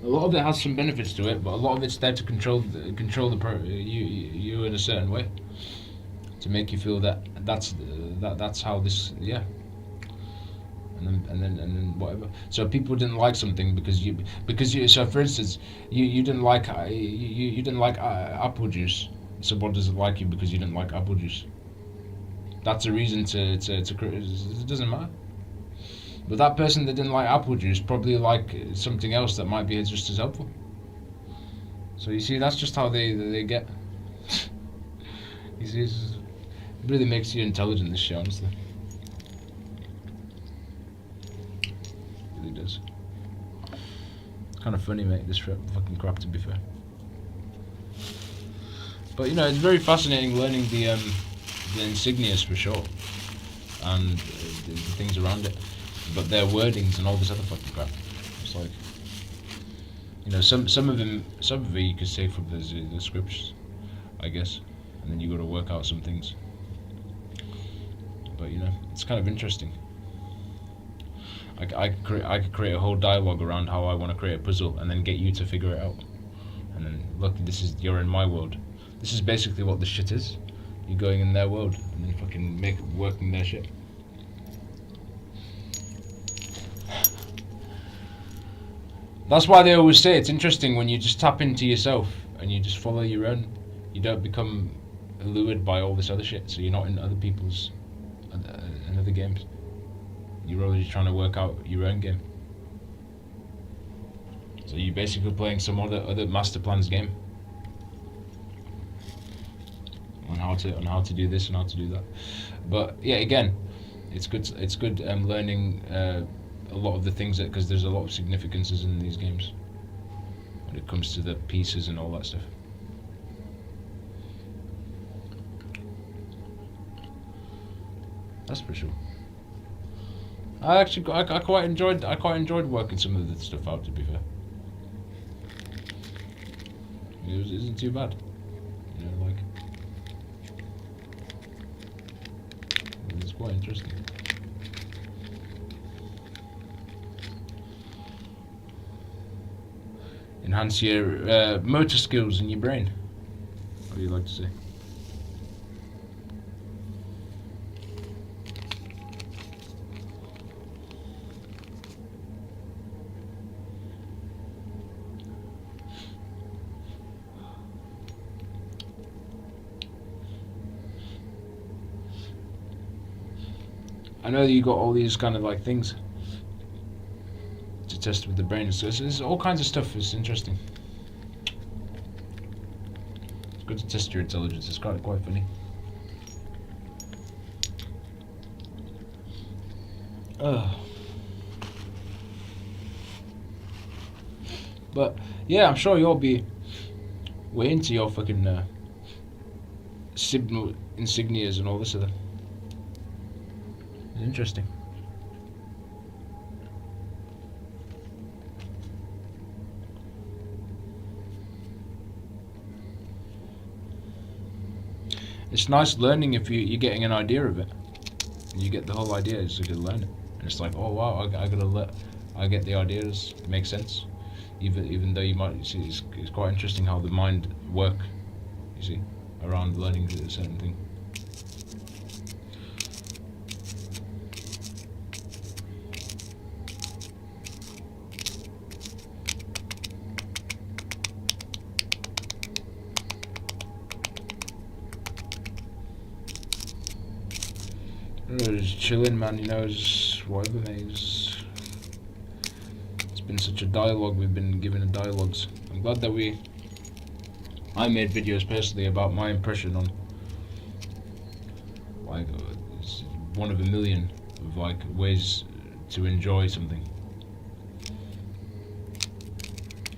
A lot of it has some benefits to it, but a lot of it's there to control you in a certain way, to make you feel that's how this and then whatever. So people didn't like something because you. So for instance, you didn't like you didn't like apple juice. Someone doesn't like you because you didn't like apple juice. That's a reason to it doesn't matter. But that person that didn't like apple juice probably like something else that might be just as helpful. So you see, that's just how they get. You see, it really makes you intelligent, this shit, honestly. It really does. It's kind of funny, mate, this fucking crap, to be fair. But it's very fascinating learning the insignias for sure, and the things around it. But their wordings and all this other fucking crap. It's like, some of it you could say from the scriptures, I guess, and then you got to work out some things. But it's kind of interesting. I could create a whole dialogue around how I want to create a puzzle, and then get you to figure it out. And then look, you're in my world. This is basically what this shit is. You're going in their world and then fucking working their shit. That's why they always say it's interesting when you just tap into yourself and you just follow your own. You don't become lured by all this other shit, so you're not in other people's and other games. You're already trying to work out your own game. So you're basically playing some other master plan's game on how to do this and how to do that. But yeah, again, it's good learning a lot of the things because there's a lot of significances in these games when it comes to the pieces and all that stuff. That's for sure. I quite enjoyed working some of the stuff out. To be fair, it isn't too bad. You know, like it's quite interesting. Enhance your motor skills in your brain. What do you like to say? I know that you got all these kind of like things to test with the brain. So it's all kinds of stuff. It's interesting. It's good to test your intelligence. It's quite funny. But yeah, I'm sure you'll be way into your fucking signal insignias and all this other. It's interesting. It's nice learning if you're getting an idea of it. You get the whole idea, so you can learn it. And it's like, oh wow, I get the ideas, it makes sense. Even though you might see, it's quite interesting how the mind work, you see, around learning a certain thing. Just chilling, man. You know, just whatever, mate. It's been such a dialogue. We've been given a dialogues. I'm glad that I made videos personally about my impression on like it's one of a million of like ways to enjoy something.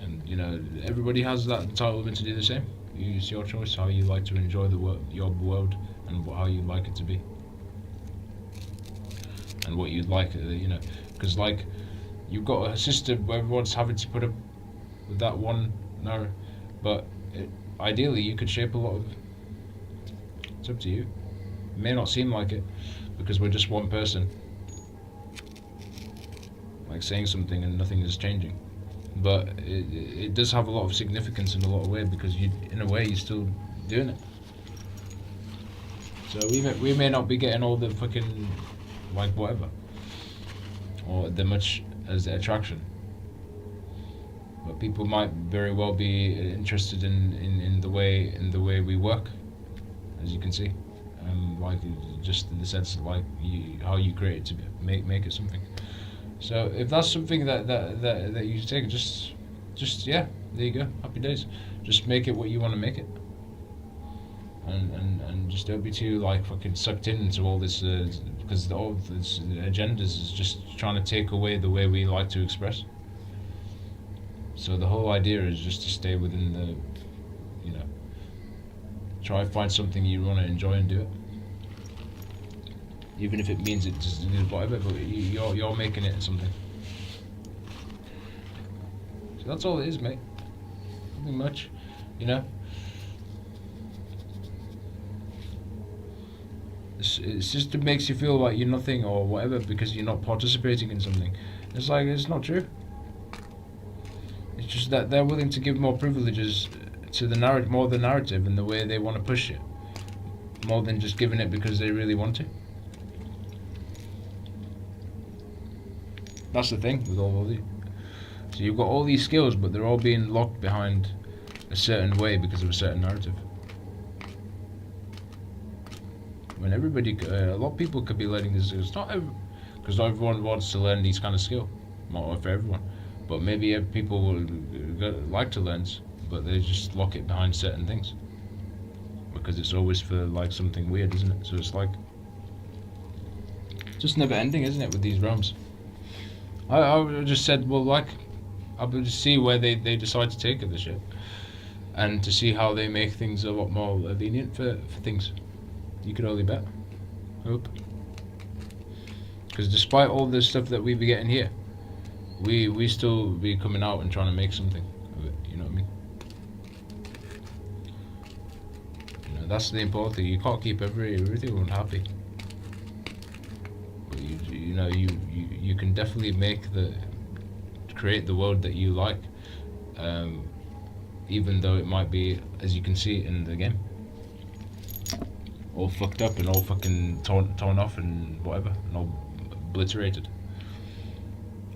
And you know, everybody has that entitlement to do the same. It's your choice how you like to enjoy your world and how you like it to be. And what you'd like, you know, because like you've got a system where everyone's having to put up with that one, no, but ideally you could shape a lot of. It's up to you. It may not seem like it because we're just one person, like saying something and nothing is changing, but it does have a lot of significance in a lot of ways because in a way you're still doing it. So we may not be getting all the fucking like whatever or the much as the attraction, but people might very well be interested in the way we work, as you can see, like just in the sense of like how you create it to make it something. So if that's something that you take, just yeah, there you go, happy days. Just make it what you want to make it. And just don't be too like fucking sucked into all this because all this agendas is just trying to take away the way we like to express. So the whole idea is just to stay within the, you know, try to find something you want to enjoy and do it. Even if it means it just whatever, but you're making it something. So that's all it is, mate. Nothing much, you know. It's just it makes you feel like you're nothing or whatever because you're not participating in something. It's like it's not true. It's just that they're willing to give more privileges to the narrative and the way they want to push it, more than just giving it because they really want to. That's the thing with all of these. So you've got all these skills, but they're all being locked behind a certain way because of a certain narrative. When everybody, a lot of people could be learning this. It's not because not everyone wants to learn these kind of skill, not for everyone, but maybe people will like to learn, but they just lock it behind certain things because it's always for like something weird, isn't it? So it's like just never ending, isn't it, with these realms? I just said, well, like I'll just see where they decide to take it, the shit, and to see how they make things a lot more lenient for things. You could only bet. Hope. Because despite all the stuff that we be getting here, we still be coming out and trying to make something of it. You know what I mean? You know, that's the important thing. You can't keep everyone happy. But you know you can definitely create the world that you like, even though it might be, as you can see in the game, all fucked up and all fucking torn off and whatever, and all obliterated,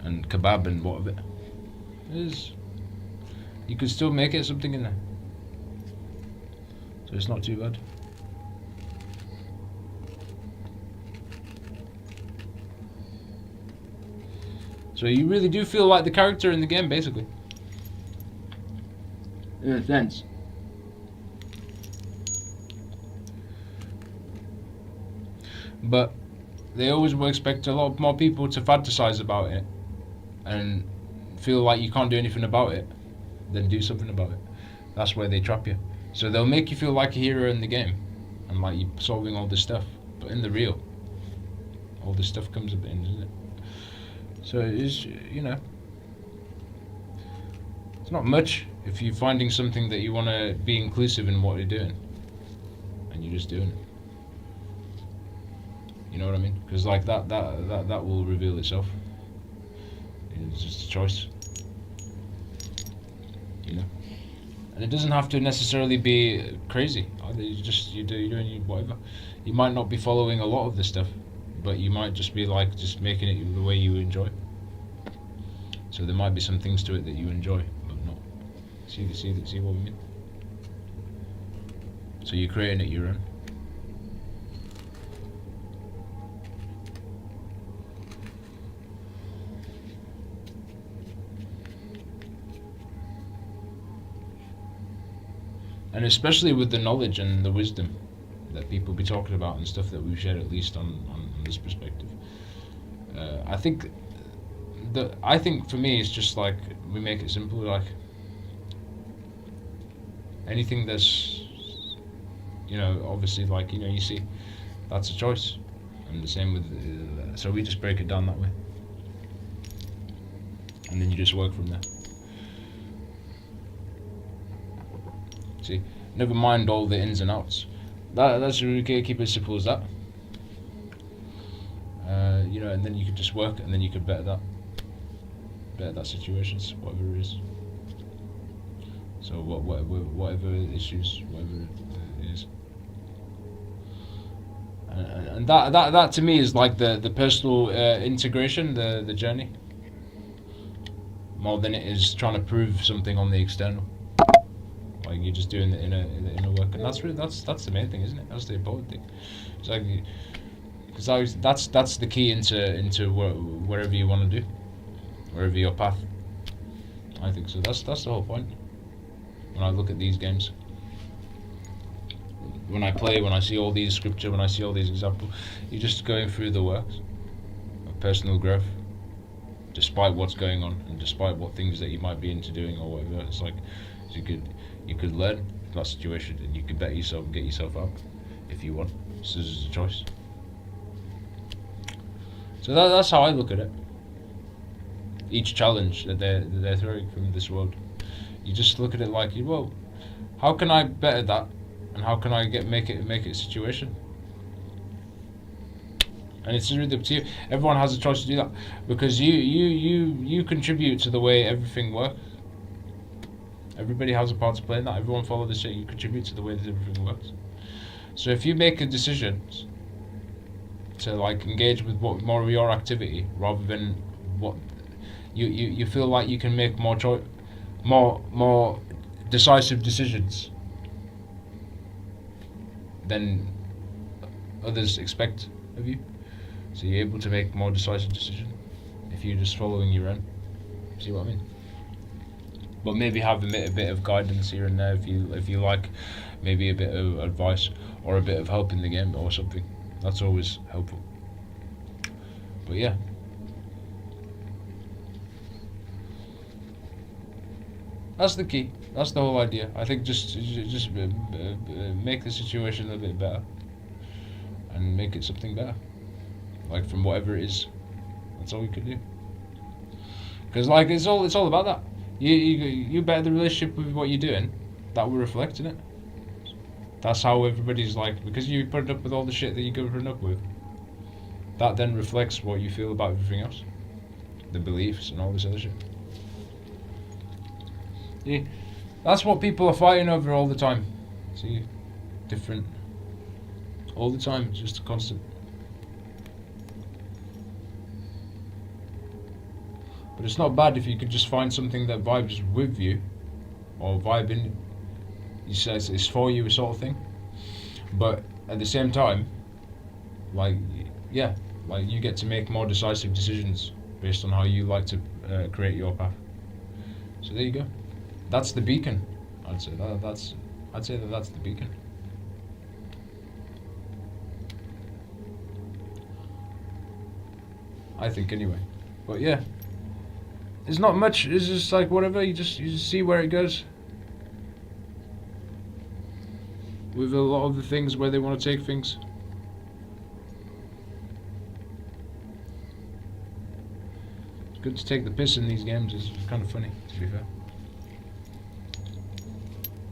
and kebab and what of it is. You could still make it something in there, so it's not too bad. So you really do feel like the character in the game, basically. In a sense. But they always will expect a lot more people to fantasize about it and feel like you can't do anything about it, then do something about it. That's where they trap you. So they'll make you feel like a hero in the game and like you're solving all this stuff. But in the real, all this stuff comes up in, isn't it? So it's, you know, it's not much if you're finding something that you want to be inclusive in what you're doing, and you're just doing it. You know what I mean? Because like that will reveal itself. It's just a choice. You know, and it doesn't have to necessarily be crazy. You're doing whatever. You might not be following a lot of this stuff, but you might just be like just making it the way you enjoy. So there might be some things to it that you enjoy, but not. See what I mean? So you're creating it your own. And especially with the knowledge and the wisdom that people be talking about and stuff that we've shared, at least on this perspective. I think for me it's just like we make it simple, like anything that's, you know, obviously, like, you know, you see that's a choice, and the same with so we just break it down that way, and then you just work from there. See, never mind all the ins and outs. That's really good. Keep it simple as that. You know, and then you could just work, and then you could better that situations, whatever it is. So whatever issues, whatever it is, and that to me is like the personal integration, the journey, more than it is trying to prove something on the external. Like you're just doing the inner work, and that's the main thing, isn't it? That's the important thing. It's like, because that's the key into wherever you want to do, wherever your path. I think so. That's the whole point. When I look at these games, when I play, when I see all these scripture, when I see all these examples, you're just going through the works of personal growth, despite what's going on and despite what things that you might be into doing or whatever. It's like you could learn that situation, and you could better yourself and get yourself out if you want. So this is a choice. So that's how I look at it. Each challenge that they're throwing from this world, you just look at it like, well, how can I better that, and how can I make it a situation? And it's really up to you. Everyone has a choice to do that, because you contribute to the way everything works. Everybody has a part to play in that. Everyone follow this shit. You contribute to the way that everything works. So if you make a decision to like engage with what more of your activity rather than what you feel like you can make more decisive decisions than others expect of you. So you're able to make more decisive decisions if you're just following your own. See what I mean? But maybe have a bit of guidance here and there if you like, maybe a bit of advice or a bit of help in the game or something. That's always helpful. But yeah. That's the key. That's the whole idea. I think just make the situation a bit better and make it something better. like from whatever it is. That's all you could do. Because like it's all about that. You better the relationship with what you're doing, that will reflect in it. That's how everybody's like, because you put up with all the shit that you're putting up with. That then reflects what you feel about everything else, the beliefs and all this other shit. Yeah, that's what people are fighting over all the time. See, different, all the time. It's just a constant. But it's not bad if you could just find something that vibes with you, or vibe in. You say it's for you, sort of thing. But at the same time, like, yeah, like you get to make more decisive decisions based on how you like to create your path. So there you go. That's the beacon. I'd say that's the beacon. I think anyway. But yeah. It's not much, it's just like whatever, you just see where it goes. With a lot of the things where they want to take things. It's good to take the piss in these games, it's kind of funny, to be fair.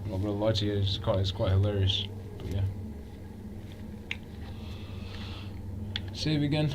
I'm not gonna lie to you, it's quite hilarious, but yeah. Save again.